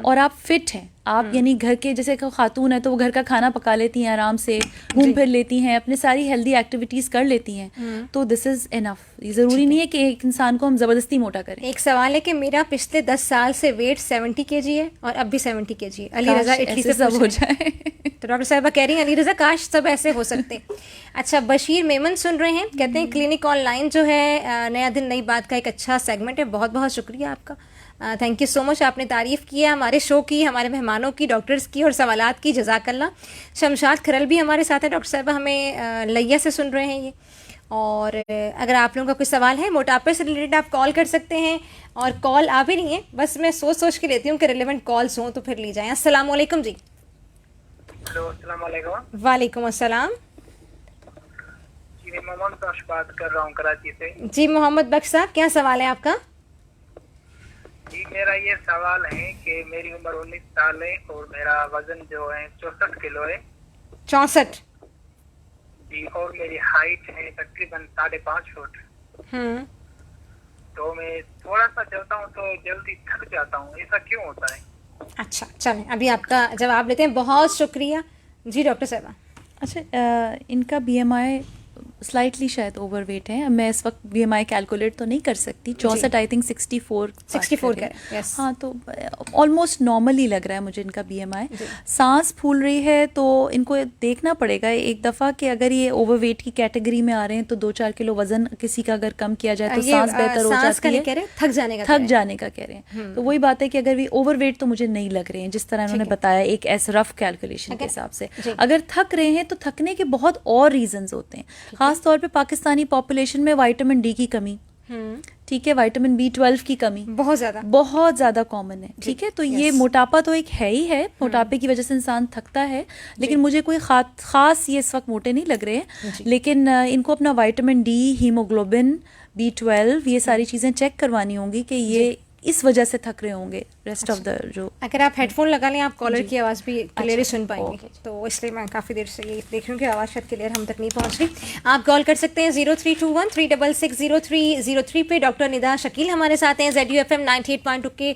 और आप फिट हैं, आप यानी घर के जैसे खातून है तो वो घर का खाना पका लेती हैं, आराम से घूम फिर लेती हैं, अपने सारी हेल्दी एक्टिविटीज कर लेती हैं, तो दिस इज इनफ। ये जरूरी नहीं है कि एक इंसान को हम जबरदस्ती मोटा करें। एक सवाल है कि मेरा पिछले 10 साल से वेट 70 kg है और अब भी 70 kg है। अली रजा इटली से सब हो जाए। तो डॉक्टर साहिबा कह रही हैं अली रजा काश सब ऐसे हो सकते। अच्छा, बशीर मेमन सुन रहे हैं, कहते हैं क्लिनिक ऑनलाइन जो है नया दिन नई बात का एक अच्छा सेगमेंट है। बहुत बहुत शुक्रिया आपका, थैंक यू सो मच। आपने तारीफ़ की है हमारे शो की, हमारे मेहमानों की, डॉक्टर्स की और सवालात की। जज़ाकल्लाह। शमशाद खरल भी हमारे साथ हैं डॉक्टर साहब, हमें लैया से सुन रहे हैं ये। और अगर आप लोगों का कोई सवाल है मोटापे से रिलेटेड आप कॉल कर सकते हैं, और कॉल आ भी नहीं है, बस मैं सोच सोच के लेती हूँ कि रिलेवेंट कॉल्स हों तो फिर ली जाएँ। अस्सलाम वालेकुम जी। हेलो, अस्सलाम वालेकुम। वालेकुम अस्सलाम। जी, मैं मोहम्मद बख्श बात कर रहा हूँ कराची से। जी मोहम्मद बख्श साहब, क्या सवाल है आपका? जी, मेरा ये सवाल है कि मेरी उम्र 19 साल है और मेरा वजन जो है 64 किलो है। 64? जी, और मेरी हाइट है तकरीबन 5.5 फुट। तो मैं थोड़ा सा चलता हूँ तो जल्दी थक जाता हूँ, ऐसा क्यों होता है? अच्छा, चलें अभी आपका जवाब लेते हैं। बहुत शुक्रिया जी डॉक्टर साहबा। अच्छा, इनका BMI स्लाइटली शायद ओवरवेट है। मैं इस वक्त BMI कैलकुलेट तो नहीं कर सकती। 64 आई थिंक 64 का यस। हाँ, तो ऑलमोस्ट नॉर्मल ही लग रहा है मुझे इनका BMI। सांस फूल रही है तो इनको देखना पड़ेगा एक दफ़ा कि अगर ये ओवरवेट की कैटेगरी में आ रहे हैं तो 2-4 किलो वजन किसी का अगर कम किया जाए तो सांस बेहतर हो जाती है। थक जाने का कह रहे हैं। तो वही बात है कि अगर भी ओवरवेट तो मुझे नहीं लग रहे हैं, जिस तरह उन्होंने बताया एक ऐसे रफ कैलकुलेशन के हिसाब से। अगर थक रहे हैं तो थकने के बहुत और रीजंस होते हैं, खास तौर पे पाकिस्तानी पॉपुलेशन में विटामिन डी की कमी, ठीक है, विटामिन B12 की कमी बहुत ज़्यादा कॉमन है। ठीक है, तो ये मोटापा तो एक है ही है, मोटापे की वजह से इंसान थकता है, लेकिन मुझे कोई खास ये इस वक्त मोटे नहीं लग रहे हैं। लेकिन इनको अपना विटामिन डी, हीमोग्लोबिन, B12 ये सारी चीज़ें चेक करवानी होंगी कि ये इस वजह से थक रहे होंगे। रेस्ट ऑफ द जो अगर आप हेडफोन लगा लें आप कॉलर की आवाज़ भी क्लियर ही सुन पाएंगे, तो इसलिए मैं काफ़ी देर से ये देख रही हूँ कि आवाज़ शायद क्लियर हम तक नहीं पहुँच रही। आप कॉल कर सकते हैं 0321-366-0303 पे। डॉक्टर निदा शकील हमारे साथ हैं ZUFM 98.2 के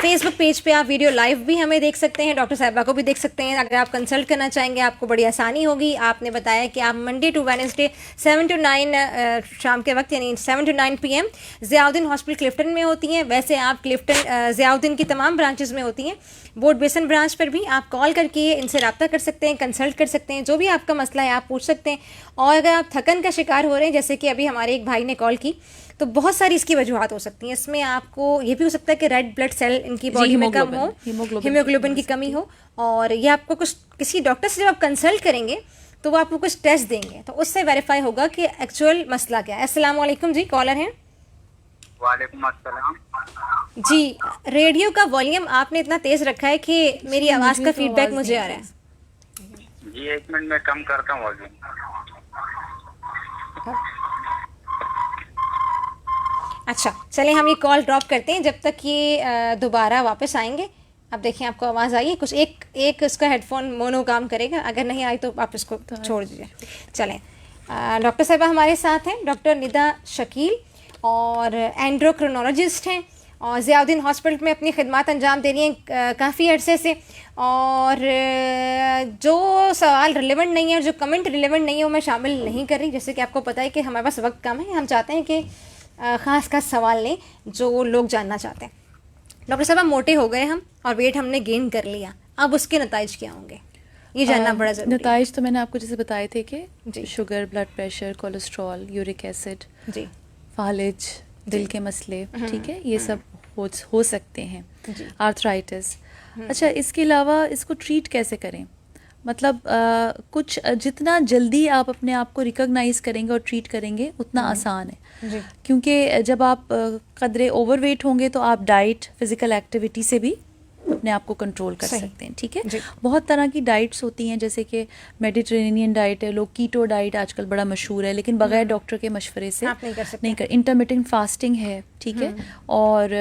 फेसबुक पेज पे। आप वीडियो लाइव भी हमें देख सकते हैं, डॉक्टर साहिबा को भी देख सकते हैं। अगर आप कंसल्ट करना चाहेंगे आपको बड़ी आसानी होगी। आपने बताया कि आप मंडे टू वेडनेसडे 7 to 9 शाम के वक्त यानी 7 to 9 PM Ziauddin hospital Clifton में होती हैं। वैसे आप क्लिफ्टन ज़ियाउद्दीन की तमाम ब्रांचेस में होती हैं। बोर्ड बेसन ब्रांच पर भी आप कॉल करके इनसे रब्ता कर सकते हैं, कंसल्ट कर सकते हैं, जो भी आपका मसला है आप पूछ सकते हैं। और अगर आप थकन का शिकार हो रहे हैं, जैसे कि अभी हमारे एक भाई ने कॉल की, तो बहुत सारी इसकी वजूहत हो सकती हैं। इसमें आपको ये भी हो सकता है कि रेड ब्लड सेल इनकी बॉडी में कम हो, हीमोग्लोबिन की कमी हो, और ये आपको कुछ किसी डॉक्टर से जब आप कंसल्ट करेंगे तो वो आपको कुछ टेस्ट देंगे, तो उससे वेरीफाई होगा कि एक्चुअल मसला क्या है। अस्सलाम वालेकुम जी, कॉलर हैं। वालेकुम अस्सलाम जी, रेडियो का वॉल्यूम आपने इतना तेज रखा है कि मेरी आवाज़ का फीडबैक मुझे आ रहा है। जी, 1 मिनट में कम करता हूँ वॉल्यूम। अच्छा, चलें हम ये कॉल ड्रॉप करते हैं जब तक ये दोबारा वापस आएंगे। अब देखिए आपको आवाज़ आई है कुछ, एक इसका हेडफोन मोनो काम करेगा, अगर नहीं आई तो आप इसको छोड़ दीजिए। चलें, डॉक्टर साहिबा हमारे साथ हैं, डॉक्टर निदा शकील, और एंड्रोक्रोनोलॉजिस्ट हैं, और ज़ियाउद्दीन हॉस्पिटल में अपनी खिदमत अंजाम दे रही हैं काफ़ी अरसे से। और जो सवाल रिलेवेंट नहीं है और जो कमेंट रिलेवेंट नहीं है वो मैं शामिल नहीं कर रही, जैसे कि आपको पता है कि हमारे पास वक्त कम है। हम चाहते हैं कि ख़ास सवाल लें जो लोग जानना चाहते हैं। डॉक्टर साहब, मोटे हो गए हम और वेट हमने गेन कर लिया, अब उसके नताइज क्या होंगे ये जानना बड़ा ज़रूरी है। नताइज तो मैंने आपको जैसे बताए थे कि sugar, blood pressure, cholesterol, uric acid, जी, फालिज, दिल के मसले, ठीक है, ये सब हो सकते हैं, आर्थराइटिस। अच्छा, इसके अलावा इसको ट्रीट कैसे करें? मतलब कुछ जितना जल्दी आप अपने आप को रिकॉग्नाइज करेंगे और ट्रीट करेंगे उतना आसान है, क्योंकि जब आप कदरे ओवरवेट होंगे तो आप डाइट, फिजिकल एक्टिविटी से भी अपने आप को कंट्रोल कर सकते हैं। ठीक है, बहुत तरह की डाइट्स होती हैं, जैसे कि मेडिटेरेनियन डाइट है, लोग कीटो डाइट आजकल बड़ा मशहूर है, लेकिन बगैर डॉक्टर के मशवरे से आप नहीं कर इंटरमिटेंट फास्टिंग है, ठीक है, और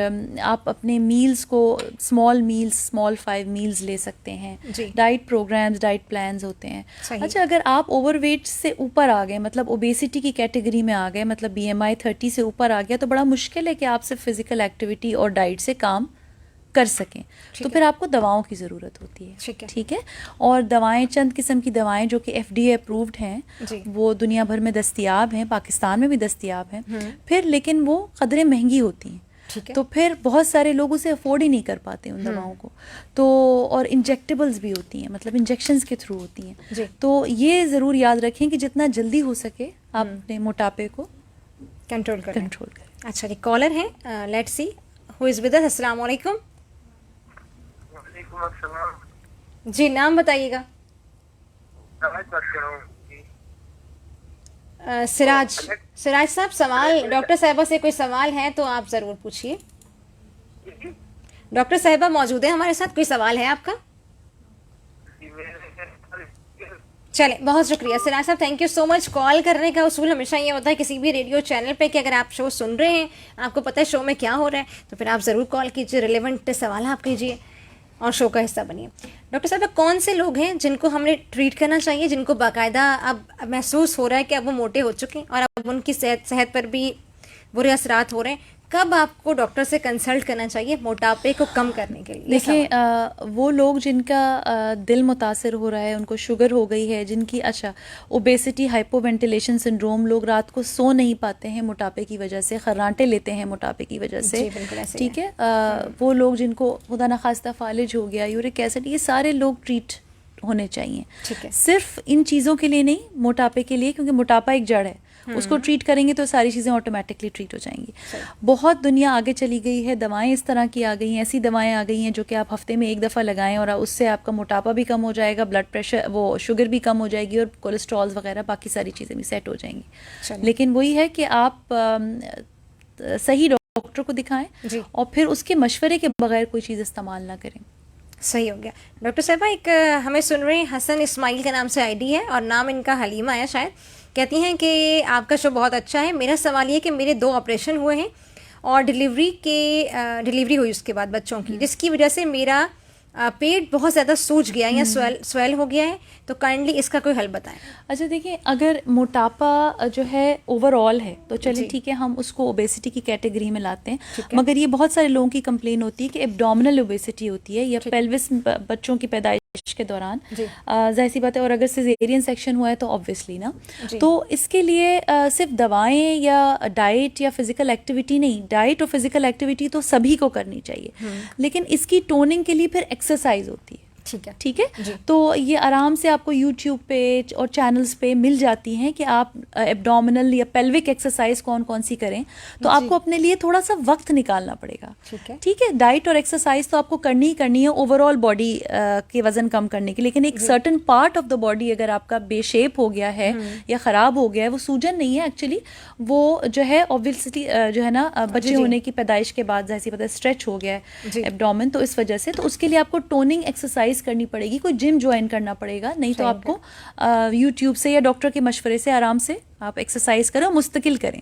आप अपने मील्स को स्मॉल 5 मील्स ले सकते हैं। डाइट प्रोग्राम्स, डाइट प्लान्स होते हैं। अच्छा, अगर आप ओवरवेट से ऊपर आ गए, मतलब ओबेसिटी की कैटेगरी में आ गए, मतलब BMI 30 से ऊपर आ गया, तो बड़ा मुश्किल है कि आप सिर्फ फिजिकल एक्टिविटी और डाइट से काम कर सकें, तो फिर आपको दवाओं की ज़रूरत होती है। ठीक है, और दवाएं, चंद किस्म की दवाएं जो कि FDA अप्रूव्ड हैं, वो दुनिया भर में दस्तयाब हैं, पाकिस्तान में भी दस्तयाब हैं, फिर लेकिन वो कदरे महंगी होती हैं। ठीक है। तो फिर बहुत सारे लोग उसे अफोर्ड ही नहीं कर पाते उन दवाओं को। तो और इंजेक्टेबल्स भी होती हैं, मतलब इंजेक्शंस के थ्रू होती जी। हैं। तो ये ज़रूर याद रखें कि जितना जल्दी हो सके आप अपने मोटापे को कंट्रोल करें। अच्छा जी, कॉलर है, let's see who is with us. अस्सलाम वालेकुम। वालेकुम अस्सलाम। जी, नाम बताइएगा। सिराज साहब, सवाल डॉक्टर साहिबा से कोई सवाल है तो आप ज़रूर पूछिए। डॉक्टर साहिबा मौजूद है हमारे साथ, कोई सवाल है आपका? चले, बहुत शुक्रिया सिराज साहब, thank you so much. Call करने का उसूल हमेशा ये होता है किसी भी रेडियो चैनल पे कि अगर आप शो सुन रहे हैं, आपको पता है शो में क्या हो रहा है, तो फिर आप ज़रूर कॉल कीजिए, रिलेवेंट सवाल आप कीजिए और शो का हिस्सा बनिए। डॉक्टर साहब, कौन से लोग हैं जिनको हमने ट्रीट करना चाहिए, जिनको बाकायदा अब महसूस हो रहा है कि अब वो मोटे हो चुके हैं और अब उनकी सेहत पर भी बुरे असरात हो रहे हैं? कब आपको डॉक्टर से कंसल्ट करना चाहिए मोटापे को कम करने के लिए? देखिए, वो लोग जिनका दिल मुतासर हो रहा है, उनको शुगर हो गई है, जिनकी ओबेसिटी, हाइपोवेंटिलेशन सिंड्रोम, लोग रात को सो नहीं पाते हैं मोटापे की वजह से, खर्राटे लेते हैं मोटापे की वजह से, ठीक है, वो लोग जिनको खुदा न खास्ता फालिज हो गया, यूरिक एसिड, ये सारे लोग ट्रीट होने चाहिए। ठीक है। सिर्फ इन चीज़ों के लिए नहीं, मोटापे के लिए, क्योंकि मोटापा एक जड़ है, उसको ट्रीट करेंगे तो सारी चीज़ें ऑटोमेटिकली ट्रीट हो जाएंगी। बहुत दुनिया आगे चली गई है, दवाएं इस तरह की आ गई हैं, ऐसी दवाएं आ गई हैं जो कि आप हफ्ते में एक दफ़ा लगाएं और उससे आपका मोटापा भी कम हो जाएगा, ब्लड प्रेशर, वो शुगर भी कम हो जाएगी और कोलेस्ट्रॉल वगैरह बाकी सारी चीज़ें भी सेट हो जाएंगी। लेकिन वही है कि आप सही डॉक्टर को दिखाएं और फिर उसके मशवरे के बगैर कोई चीज़ इस्तेमाल ना करें। सही हो गया। डॉक्टर साहबा, एक हमें सुन रहे हैं, हसन इस्माइल के नाम से आईडी है और नाम इनका हलीमा है शायद, कहती हैं कि आपका शो बहुत अच्छा है। मेरा सवाल ये कि मेरे 2 ऑपरेशन हुए हैं और डिलीवरी हुई उसके बाद बच्चों की, जिसकी वजह से मेरा पेट बहुत ज़्यादा सूज गया है या स्वेल हो गया है, तो काइंडली इसका कोई हल बताएं। अच्छा, देखिए, अगर मोटापा जो है ओवरऑल है तो चलिए ठीक है, हम उसको ओबेसिटी की कैटेगरी में लाते हैं, मगर ये बहुत सारे लोगों की कंप्लेन होती है कि एब्डोमिनल ओबेसिटी होती है या पेल्विस बच्चों की पैदाइश के दौरान, जाहिर सी बात है, और अगर सिजेरियन सेक्शन हुआ है तो ऑब्वियसली ना, तो इसके लिए सिर्फ दवाएं या डाइट या फिजिकल एक्टिविटी नहीं, डाइट और फिजिकल एक्टिविटी तो सभी को करनी चाहिए, लेकिन इसकी टोनिंग के लिए फिर एक्सरसाइज होती है। ठीक है, तो ये आराम से आपको यूट्यूब पे और चैनल्स पे मिल जाती हैं कि आप एब्डोमिनल या पेल्विक एक्सरसाइज कौन कौन सी करें, तो आपको अपने लिए थोड़ा सा वक्त निकालना पड़ेगा। ठीक है, डाइट और एक्सरसाइज तो आपको करनी ही करनी है ओवरऑल बॉडी के वजन कम करने की, लेकिन एक certain part of the body अगर आपका बेशेप हो गया है या ख़राब हो गया है, वो सूजन नहीं है एक्चुअली, वो जो है ऑब्वियसली जो है ना, बच्चे होने की पैदाइश के बाद जैसी पता है स्ट्रेच हो गया है एब्डोमेन, तो इस वजह से तो उसके लिए आपको टोनिंग एक्सरसाइज करनी पड़ेगी, कोई जिम ज्वाइन करना पड़ेगा, नहीं तो आपको यूट्यूब से या डॉक्टर के मशवरे से आराम से आप एक्सरसाइज करें, मुस्तकिल करें।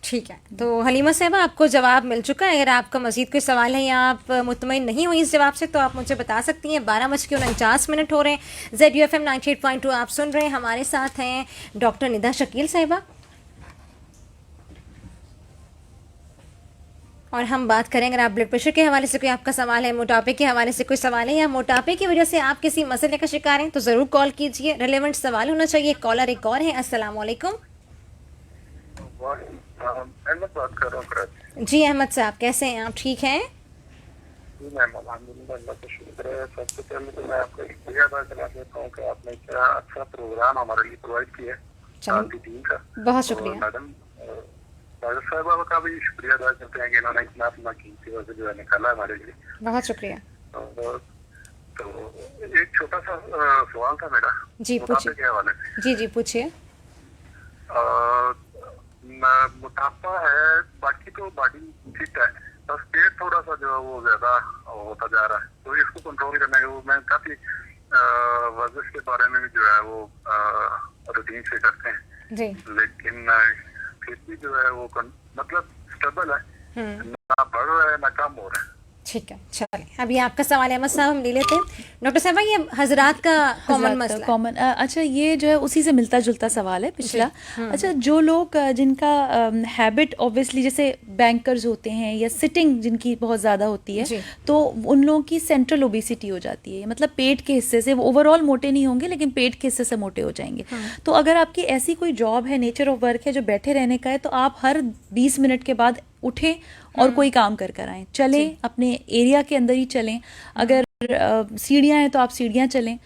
ठीक है, तो हलीमा साहबा, आपको जवाब मिल चुका है। अगर आपका मजीद कोई सवाल है या आप मुतमईन नहीं हुई इस जवाब से, तो आप मुझे बता सकती हैं। 12:49 हो रहे हैं, ZUFM 98.2 आप सुन रहे हैं। हमारे साथ हैं डॉक्टर निदा शकील साहिबा और हम बात करें, अगर आप ब्लड प्रेशर के हवाले से कोई आपका सवाल है, मोटापे के हवाले से कोई सवाल है, या मोटापे की वजह से आप किसी मसले का शिकार हैं, तो ज़रूर कॉल कीजिए, रिलेवेंट सवाल होना चाहिए। कॉलर एक और है। अस्सलाम वालेकुम। अहमद बात कर रहा हूँ कराची। जी अहमद साहब, कैसे हैं आप? ठीक हैं? जी मैम, अल्हम्दुलिल्लाह, अल्लाह का शुक्र है। सबसे पहले तो मैं आपको शुक्रिया अदा करना चाहता हूँ कि आपने इतना अच्छा प्रोग्राम हमारे लिए प्रोवाइड किया है, आपकी टीम का बहुत शुक्रिया। मैडम डॉक्टर साहबा का भी शुक्रिया अदा करते हैं कि इन्होंने इतना अपना कीमती वक्त जो है निकाला हमारे लिए। बहुत शुक्रिया। तो एक छोटा सा सवाल था मेरा। जी पूछिए। के हवाले से। जी जी पूछिए। मोटापा है, बाकी तो बॉडी फिट है, बस पेट थोड़ा सा जो है वो ज्यादा होता जा रहा है, तो इसको कंट्रोल करने के मैं काफी वर्जिश के बारे में भी जो है वो रूटीन से करते हैं जी, लेकिन फिर भी जो है वो मतलब स्टेबल है, ना बढ़ रहा है ना कम हो रहा है। ठीक है, चलिए अभी आपका सवाल अहमद साहब हम ले लेते हैं। डॉक्टर साहब, ये हजरात का कॉमन मसला कॉमन, अच्छा ये जो है उसी से मिलता जुलता सवाल है पिछला। अच्छा, जो लोग जिनका हैबिट ऑब्वियसली जैसे बैंकर्स होते हैं या सिटिंग जिनकी बहुत ज़्यादा होती है, तो उन लोगों की सेंट्रल ओबेसिटी हो जाती है, मतलब पेट के हिस्से से, वो ओवरऑल मोटे नहीं होंगे लेकिन पेट के हिस्से से मोटे हो जाएंगे। तो अगर आपकी ऐसी कोई जॉब है, नेचर ऑफ वर्क है जो बैठे रहने का है, तो आप हर 20 मिनट के बाद उठें और कोई काम कर कर आएँ, चलें, अपने एरिया के अंदर ही चलें, अगर सीढ़ियाँ हैं तो आप सीढ़ियाँ चलें।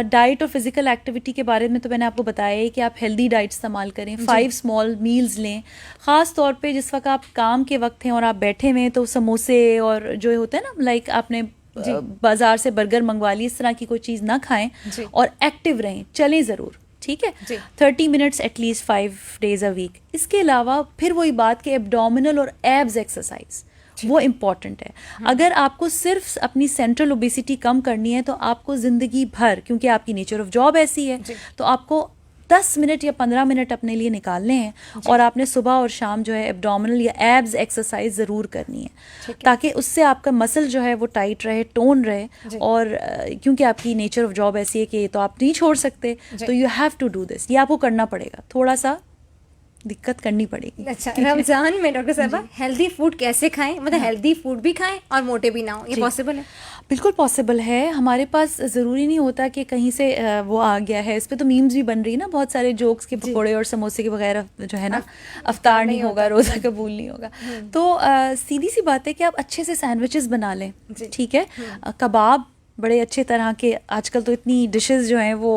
डाइट और फिजिकल एक्टिविटी के बारे में तो मैंने आपको बताया है कि आप हेल्दी डाइट इस्तेमाल करें, 5 स्मॉल मील्स लें। ख़ास तौर पे जिस वक्त आप काम के वक्त हैं और आप बैठे हुए हैं तो समोसे और जो होते हैं ना, लाइक आपने बाजार से बर्गर मंगवा ली, इस तरह की कोई चीज़ ना खाएं और एक्टिव रहें, चलें ज़रूर, ठीक है, 30 minutes at least 5 days a week। इसके अलावा फिर वही बात कि एब्डोमिनल और एब्स एक्सरसाइज वो इम्पॉर्टेंट है। अगर आपको सिर्फ अपनी सेंट्रल ओबेसिटी कम करनी है तो आपको ज़िंदगी भर, क्योंकि आपकी नेचर ऑफ जॉब ऐसी है, तो आपको 10 मिनट या 15 मिनट अपने लिए निकालने हैं और आपने सुबह और शाम जो है एब्डोमिनल या एब्स एक्सरसाइज ज़रूर करनी है, ताकि उससे आपका मसल जो है वो टाइट रहे, टोन रहे। और क्योंकि आपकी नेचर ऑफ जॉब ऐसी है कि तो आप नहीं छोड़ सकते, तो you have to do this, ये आपको करना पड़ेगा, थोड़ा सा दिक्कत करनी पड़ेगी। अच्छा, रमजान में डॉक्टर साहबा हेल्दी फूड कैसे खाएं, मतलब हेल्दी फूड भी खाएं और मोटे भी ना हो, ये पॉसिबल है? बिल्कुल पॉसिबल है। हमारे पास ज़रूरी नहीं होता कि कहीं से वो आ गया है। इस पे तो मीम्स भी बन रही है ना, बहुत सारे जोक्स के पकोड़े और समोसे के वगैरह जो है ना, अफ्तार नहीं होगा, रोज़ा कबूल नहीं होगा। तो सीधी सी बात है कि आप अच्छे से सैंडविचेस बना लें, ठीक है, कबाब बड़े अच्छे तरह के, आजकल तो इतनी डिशेस जो हैं वो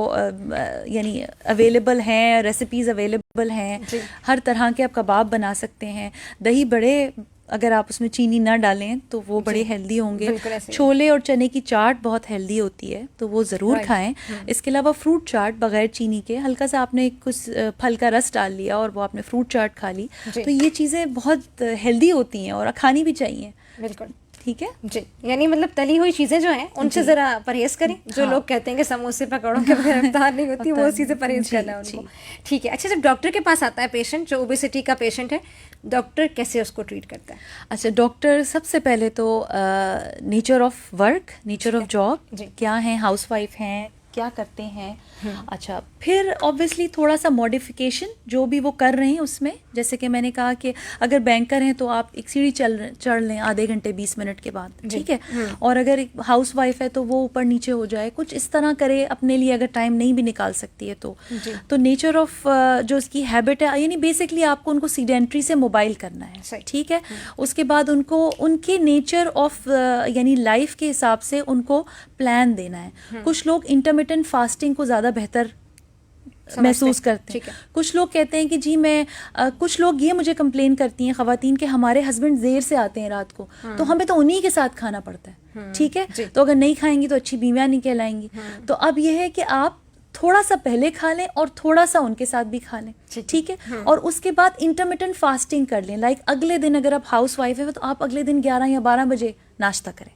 यानी अवेलेबल हैं, रेसिपीज़ अवेलेबल हैं, हर तरह के आप कबाब बना सकते हैं। दही बड़े, अगर आप उसमें चीनी ना डालें तो वो बड़े हेल्दी होंगे। छोले और चने की चाट बहुत हेल्दी होती है, तो वो ज़रूर खाएं। इसके अलावा फ्रूट चाट बग़ैर चीनी के, हल्का सा आपने कुछ फल का रस डाल लिया और वो आपने फ्रूट चाट खा ली, तो ये चीज़ें बहुत हेल्दी होती हैं और खानी भी चाहिए। बिल्कुल, ठीक है जी। यानी मतलब तली हुई चीज़ें जो हैं उनसे ज़रा परहेज़ करें। जो लोग कहते हैं कि समोसे पकौड़ों के बगैर इफ्तार नहीं होती, वो चीज़ें परहेज़ करना है उनको, ठीक है। अच्छा, जब डॉक्टर के पास आता है पेशेंट, जो ओबेसिटी का पेशेंट है, डॉक्टर कैसे उसको ट्रीट करता है? अच्छा, डॉक्टर सबसे पहले तो nature of work, nature of job क्या है, हाउसवाइफ हैं, क्या करते हैं। अच्छा, फिर ऑब्वियसली थोड़ा सा मॉडिफिकेशन जो भी वो कर रहे हैं उसमें, जैसे कि मैंने कहा कि अगर बैंकर हैं तो आप एक सीढ़ी चढ़ लें आधे घंटे 20 मिनट के बाद, ठीक है, और अगर एक हाउस वाइफ है तो वो ऊपर नीचे हो जाए, कुछ इस तरह करे अपने लिए, अगर टाइम नहीं भी निकाल सकती है तो नेचर ऑफ जो उसकी हैबिट है, यानी बेसिकली आपको उनको सीडेंट्री से मोबाइल करना है, ठीक है। उसके बाद उनको उनके नेचर ऑफ यानी लाइफ के हिसाब से उनको प्लान देना है। कुछ लोग इंटरमिटेंट फास्टिंग को ज़्यादा बेहतर महसूस करते हैं, कुछ लोग कहते हैं कि जी मैं कुछ लोग ये मुझे कंप्लेन करती हैं ख़वातीन के हमारे हस्बैंड देर से आते हैं रात को, तो हमें तो उन्हीं के साथ खाना पड़ता है, ठीक है, तो अगर नहीं खाएंगी तो अच्छी बीवियां नहीं कहलाएंगी। तो अब यह है कि आप थोड़ा सा पहले खा लें और थोड़ा सा उनके साथ भी खा लें, ठीक है, और उसके बाद इंटरमिटेंट फास्टिंग कर लें। लाइक अगले दिन अगर आप हाउस वाइफ है तो आप अगले दिन 11 या 12 बजे नाश्ता करें,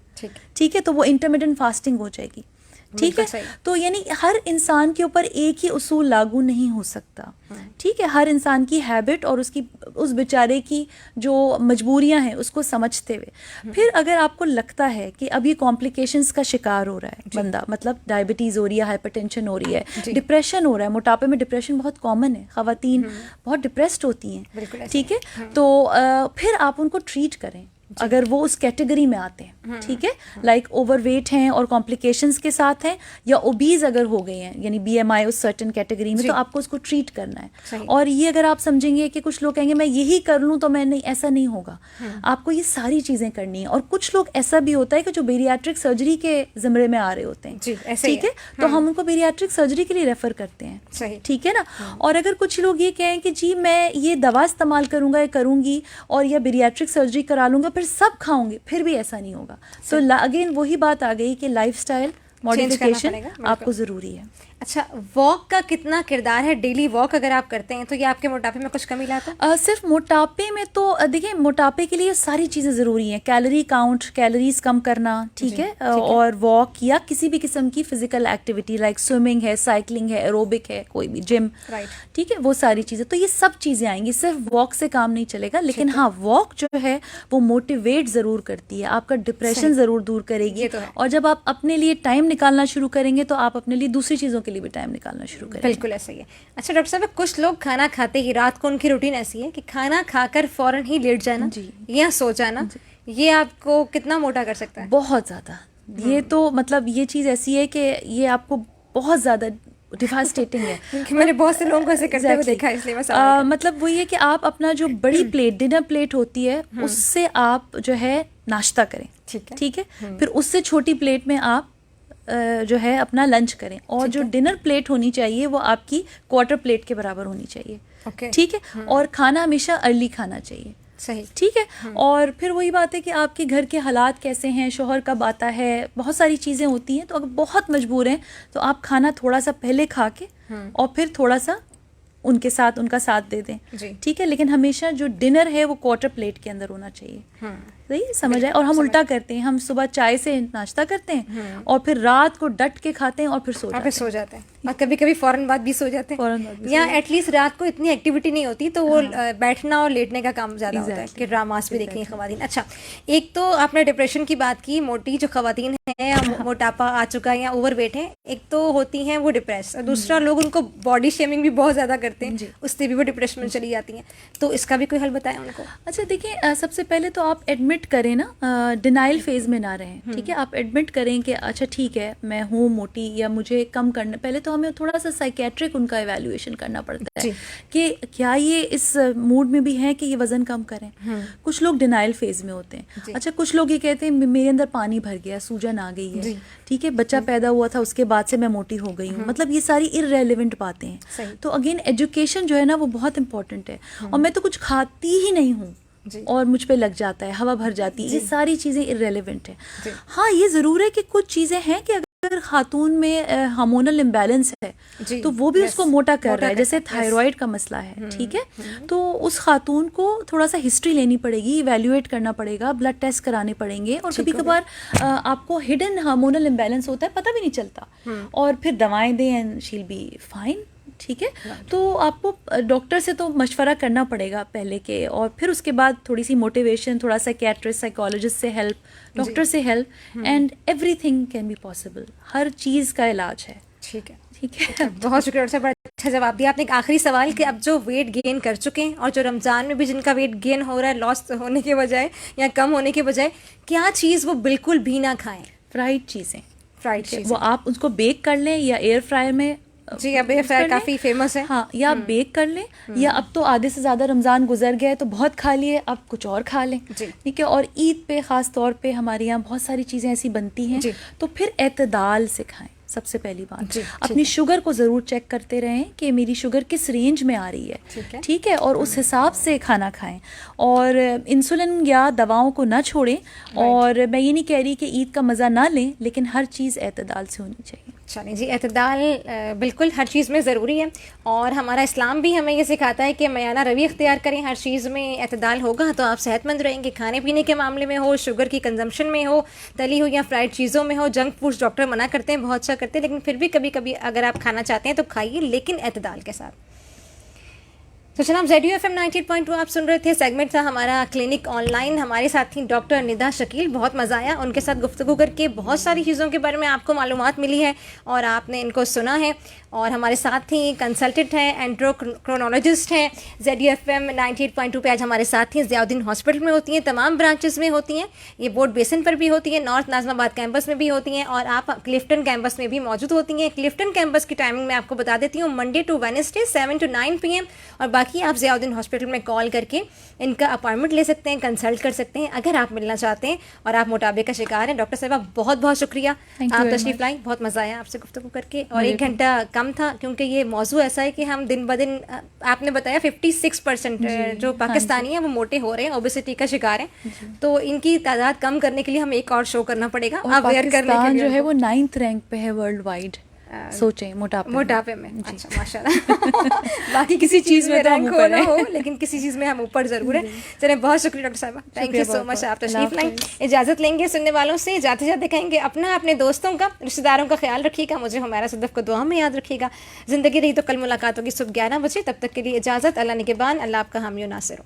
ठीक है, तो वो इंटरमिटेंट फास्टिंग हो जाएगी, ठीक है। तो यानी हर इंसान के ऊपर एक ही उसूल लागू नहीं हो सकता, ठीक है, हर इंसान की हैबिट और उसकी उस बेचारे की जो मजबूरियां हैं उसको समझते हुए। फिर अगर आपको लगता है कि अब ये कॉम्प्लिकेशंस का शिकार हो रहा है बंदा, मतलब डायबिटीज़ हो रही है, हाइपरटेंशन हो रही है, डिप्रेशन हो रहा है, मोटापे में डिप्रेशन बहुत कॉमन है, ख़वातीन बहुत डिप्रेस्ड होती हैं, ठीक है, तो फिर आप उनको ट्रीट करें अगर वो उस कैटेगरी में आते हैं, ठीक है, लाइक ओवरवेट हैं और कॉम्प्लिकेशंस के साथ हैं, या ओबीज अगर हो गए हैं, यानी बीएमआई उस सर्टेन कैटेगरी में, तो आपको उसको ट्रीट करना है। और ये अगर आप समझेंगे कि कुछ लोग कहेंगे मैं यही कर लूँ तो मैं नहीं, ऐसा नहीं होगा, आपको ये सारी चीज़ें करनी है। और कुछ लोग ऐसा भी होता है कि जो बेरियाट्रिक सर्जरी के ज़िम्मे में आ रहे होते हैं, ठीक है, तो हम उनको बेरियाट्रिक सर्जरी के लिए रेफर करते हैं, ठीक है ना। और अगर कुछ लोग ये कहें कि जी मैं ये दवा इस्तेमाल करूँगा या करूँगी और या बेरियाट्रिक सर्जरी करा लूँगा फिर सब खाऊंगे, फिर भी ऐसा नहीं होगा। तो अगेन वही बात आ गई कि लाइफस्टाइल मॉडिफिकेशन आपको ज़रूरी है। अच्छा, वॉक का कितना किरदार है? डेली वॉक अगर आप करते हैं तो ये आपके मोटापे में कुछ कमी लाता है? सिर्फ मोटापे में तो देखिए, मोटापे के लिए सारी चीज़ें ज़रूरी हैं, कैलोरी काउंट, कैलोरीज कम करना, ठीक है, और वॉक या किसी भी किस्म की फिजिकल एक्टिविटी लाइक स्विमिंग है, साइकिलिंग है, एरोबिक है, कोई भी जिम, ठीक है, वो सारी चीज़ें, तो ये सब चीज़ें आएंगी। सिर्फ वॉक से काम नहीं चलेगा, लेकिन हाँ, वॉक जो है वो मोटिवेट ज़रूर करती है, आपका डिप्रेशन ज़रूर दूर करेगी, और जब आप अपने लिए टाइम निकालना शुरू करेंगे तो आप अपने लिए दूसरी चीज़ों के लिए भी टाइम निकालना शुरू करें। बिल्कुल ऐसा ही है। अच्छा डॉक्टर साहब, कुछ लोग खाना खाते ही रात को उनकी रूटीन ऐसी है कि खाना खाकर फौरन ही लेट जाना या सो जाना, ये आपको कितना मोटा कर सकता है? बहुत ज़्यादा। ये तो मतलब ये चीज़ ऐसी है कि ये आपको बहुत ज़्यादा डिवास्टेटिंग है। क्योंकि मैंने बहुत से लोगों को ऐसे करते हुए देखा है, इसलिए मैं सवाल कर रही हूँ। मतलब वही है कि आप अपना जो बड़ी प्लेट डिनर प्लेट होती है उससे आप जो है नाश्ता करें, ठीक है। फिर उससे छोटी प्लेट में आप जो है अपना लंच करें, और जो डिनर प्लेट होनी चाहिए वो आपकी क्वार्टर प्लेट के बराबर होनी चाहिए, ठीक है। और खाना हमेशा अर्ली खाना चाहिए, सही, ठीक है। और फिर वही बात है कि आपके घर के हालात कैसे हैं, शोहर कब आता है, बहुत सारी चीज़ें होती हैं। तो अगर बहुत मजबूर हैं तो आप खाना थोड़ा सा पहले खा के और फिर थोड़ा सा उनका साथ दे दें, ठीक है। लेकिन हमेशा जो डिनर है वो क्वार्टर प्लेट के अंदर होना चाहिए, सही समझ आए। और हम उल्टा करते हैं, हम सुबह चाय से नाश्ता करते हैं और फिर रात को डट के खाते हैं और फिर सो जाते हैं। और कभी कभी फौरन बाद भी सो जाते हैं, या एटलीस्ट रात को इतनी एक्टिविटी नहीं होती तो वो बैठना और लेटने का काम ज़्यादा होता है कि ड्रामास भी देखेंगे ख़वातीन। अच्छा, एक तो आपने डिप्रेशन की बात की, मोटी जो ख़वातीन हैं, मोटापा आ चुका है या ओवरवेट है, एक तो होती हैं वो डिप्रेस, और दूसरा लोग उनको बॉडी शेमिंग भी बहुत ज़्यादा करते हैं, उससे भी वो डिप्रेशन में चली जाती हैं। तो इसका भी कोई हल बताएं उनको। अच्छा देखिए, सबसे पहले तो आप एडमिट करें ना, डिनाइल फेज में ना रहें, ठीक है। आप एडमिट करें कि अच्छा ठीक है मैं हूँ मोटी या मुझे कम करना। पहले तो हमें थोड़ा सा साइकेट्रिक उनका इवैल्यूएशन करना पड़ता है कि क्या ये इस मूड में भी है कि ये वजन कम करें। कुछ लोग डिनाइल फेज में होते हैं। अच्छा, कुछ लोग ये कहते हैं मेरे अंदर पानी भर गया, सूजन आ गई है, ठीक है, बच्चा पैदा हुआ था उसके बाद से मैं मोटी हो गई हूँ। मतलब ये सारी इररेलेवेंट बातें हैं। तो अगेन एजुकेशन जो है ना वो बहुत इंपॉर्टेंट है। और मैं तो कुछ खाती ही नहीं हूँ और मुझ पे लग जाता है, हवा भर जाती है, ये सारी चीज़ें इररेलेवेंट है। हाँ, ये ज़रूर है कि कुछ चीज़ें हैं कि अगर खातून में हार्मोनल इम्बैलेंस है तो वो भी उसको मोटा कर रहा है, जैसे थायराइड का मसला है, ठीक है। तो उस खातून को थोड़ा सा हिस्ट्री लेनी पड़ेगी, इवैल्यूएट करना पड़ेगा, ब्लड टेस्ट कराने पड़ेंगे। और कभी कभार आपको हिडन हार्मोनल इम्बैलेंस होता है, पता भी नहीं चलता, और फिर दवाएं दें and she will be fine, ठीक है। तो आपको डॉक्टर से तो मशवरा करना पड़ेगा पहले के, और फिर उसके बाद थोड़ी सी मोटिवेशन, थोड़ा साइकेट्रिस्ट साइकोलॉजिस्ट से हेल्प, डॉक्टर से help, and everything can be possible. हर चीज़ का इलाज है, ठीक है, ठीक है। बहुत शुक्रिया डॉक्टर साहब, बड़ा अच्छा जवाब दिया आपने। एक आखिरी सवाल कि अब जो वेट गेन कर चुके हैं और जो रमज़ान में भी जिनका वेट गेन हो रहा है, लॉस होने के बजाय या कम होने के बजाय, क्या चीज़ वो बिल्कुल भी ना खाएं? फ्राइड चीज़ें वो आप उसको बेक कर लें या एयर फ्रायर में, जी अब एयर फ्रायर काफ़ी फेमस है, हाँ, या आप बेक कर लें, या अब तो आधे से ज़्यादा रमज़ान गुजर गया है तो बहुत खा लिए, अब कुछ और खा लें, ठीक है। और ईद पे ख़ास तौर पे हमारे यहाँ बहुत सारी चीज़ें ऐसी बनती हैं, तो फिर एतदाल से खाएं। सबसे पहली बात, अपनी शुगर को ज़रूर चेक करते रहें कि मेरी शुगर किस रेंज में आ रही है, ठीक है, और उस हिसाब से खाना खाएं। और इंसुलिन या दवाओं को ना छोड़ें। और मैं ये नहीं कह रही कि ईद का मज़ा ना लें, लेकिन हर चीज़ एतदाल से होनी चाहिए। चलिए जी, एतदाल बिल्कुल हर चीज़ में ज़रूरी है, और हमारा इस्लाम भी हमें ये सिखाता है कि मयाना रवि इख्तियार करें। हर चीज़ में एतदाल होगा तो आप सेहतमंद रहेंगे, खाने पीने के मामले में हो, शुगर की कंजम्पशन में हो, तली हुई या फ्राइड चीज़ों में हो, जंक फूड्स डॉक्टर मना करते हैं, बहुत अच्छा करते हैं, लेकिन फिर भी कभी कभी अगर आप खाना चाहते हैं तो खाइए, लेकिन एतदाल के साथ। तो जनाब ZUFM 98.2 आप सुन रहे थे, सेगमेंट था हमारा क्लिनिक ऑनलाइन। हमारे साथ थी डॉक्टर निदा शकील, बहुत मज़ा आया उनके साथ गुफ्तगू करके, बहुत सारी चीज़ों के बारे में आपको मालूमात मिली है और आपने इनको सुना है। और हमारे साथ थी कंसल्टेंट हैं, एंड्रोक्रोनोलॉजिस्ट हैं, ZUFM 98.2 पे आज हमारे साथ थी। ज़ियाउद्दीन हॉस्पिटल में होती हैं, तमाम ब्रांचेस में होती हैं, ये बोर्ड बेसन पर भी होती हैं, नॉर्थ नाज़िमाबाद कैंपस में भी होती हैं, और आप क्लिफ्टन कैंपस में भी मौजूद होती हैं। क्लिफ्टन कैंपस की टाइमिंग मैं आपको बता देती हूँ, Monday to Wednesday 7 to 9 PM, और बाकी आप ज़ियाउद्दीन हॉस्पिटल में कॉल करके इनका अपॉइंटमेंट ले सकते हैं, कंसल्ट कर सकते हैं अगर आप मिलना चाहते हैं और आप मोटापे का शिकार हैं। डॉक्टर साहब बहुत बहुत शुक्रिया, आप तशरीफ लाई, बहुत मज़ा आया आपसे गुफ्तगू करके। और 1 घंटा कम था क्योंकि ये मौजू ऐसा है कि हम दिन ब दिन, आपने बताया 56% जो पाकिस्तानी हैं वो मोटे हो रहे हैं, ओबेसिटी का शिकार हैं, तो इनकी तादाद कम करने के लिए हमें एक और शो करना पड़ेगा। अवेयर करने के लिए जो है वो 9th रैंक पे है वर्ल्ड वाइड, सोचें मोटापे में। अच्छा माशाल्लाह बाकी किसी चीज़ में रैंक हो ना हो, लेकिन किसी चीज़ में हम ऊपर ज़रूर हैं। चलिए, बहुत शुक्रिया डॉक्टर साहब, थैंक यू सो मच, आप तशरीफ लाएं। इजाज़त लेंगे सुनने वालों से, जाते जाते कहेंगे अपना, अपने दोस्तों का, रिश्तेदारों का ख्याल रखिएगा, मुझे हमारा सदफ को दुआ में याद रखिएगा। ज़िंदगी रही तो कल मुलाकात होगी सुबह 11 बजे, तब तक के लिए इजाज़त। अल्लाह निगहबान, अल्लाह आपका हामी नासिर हो।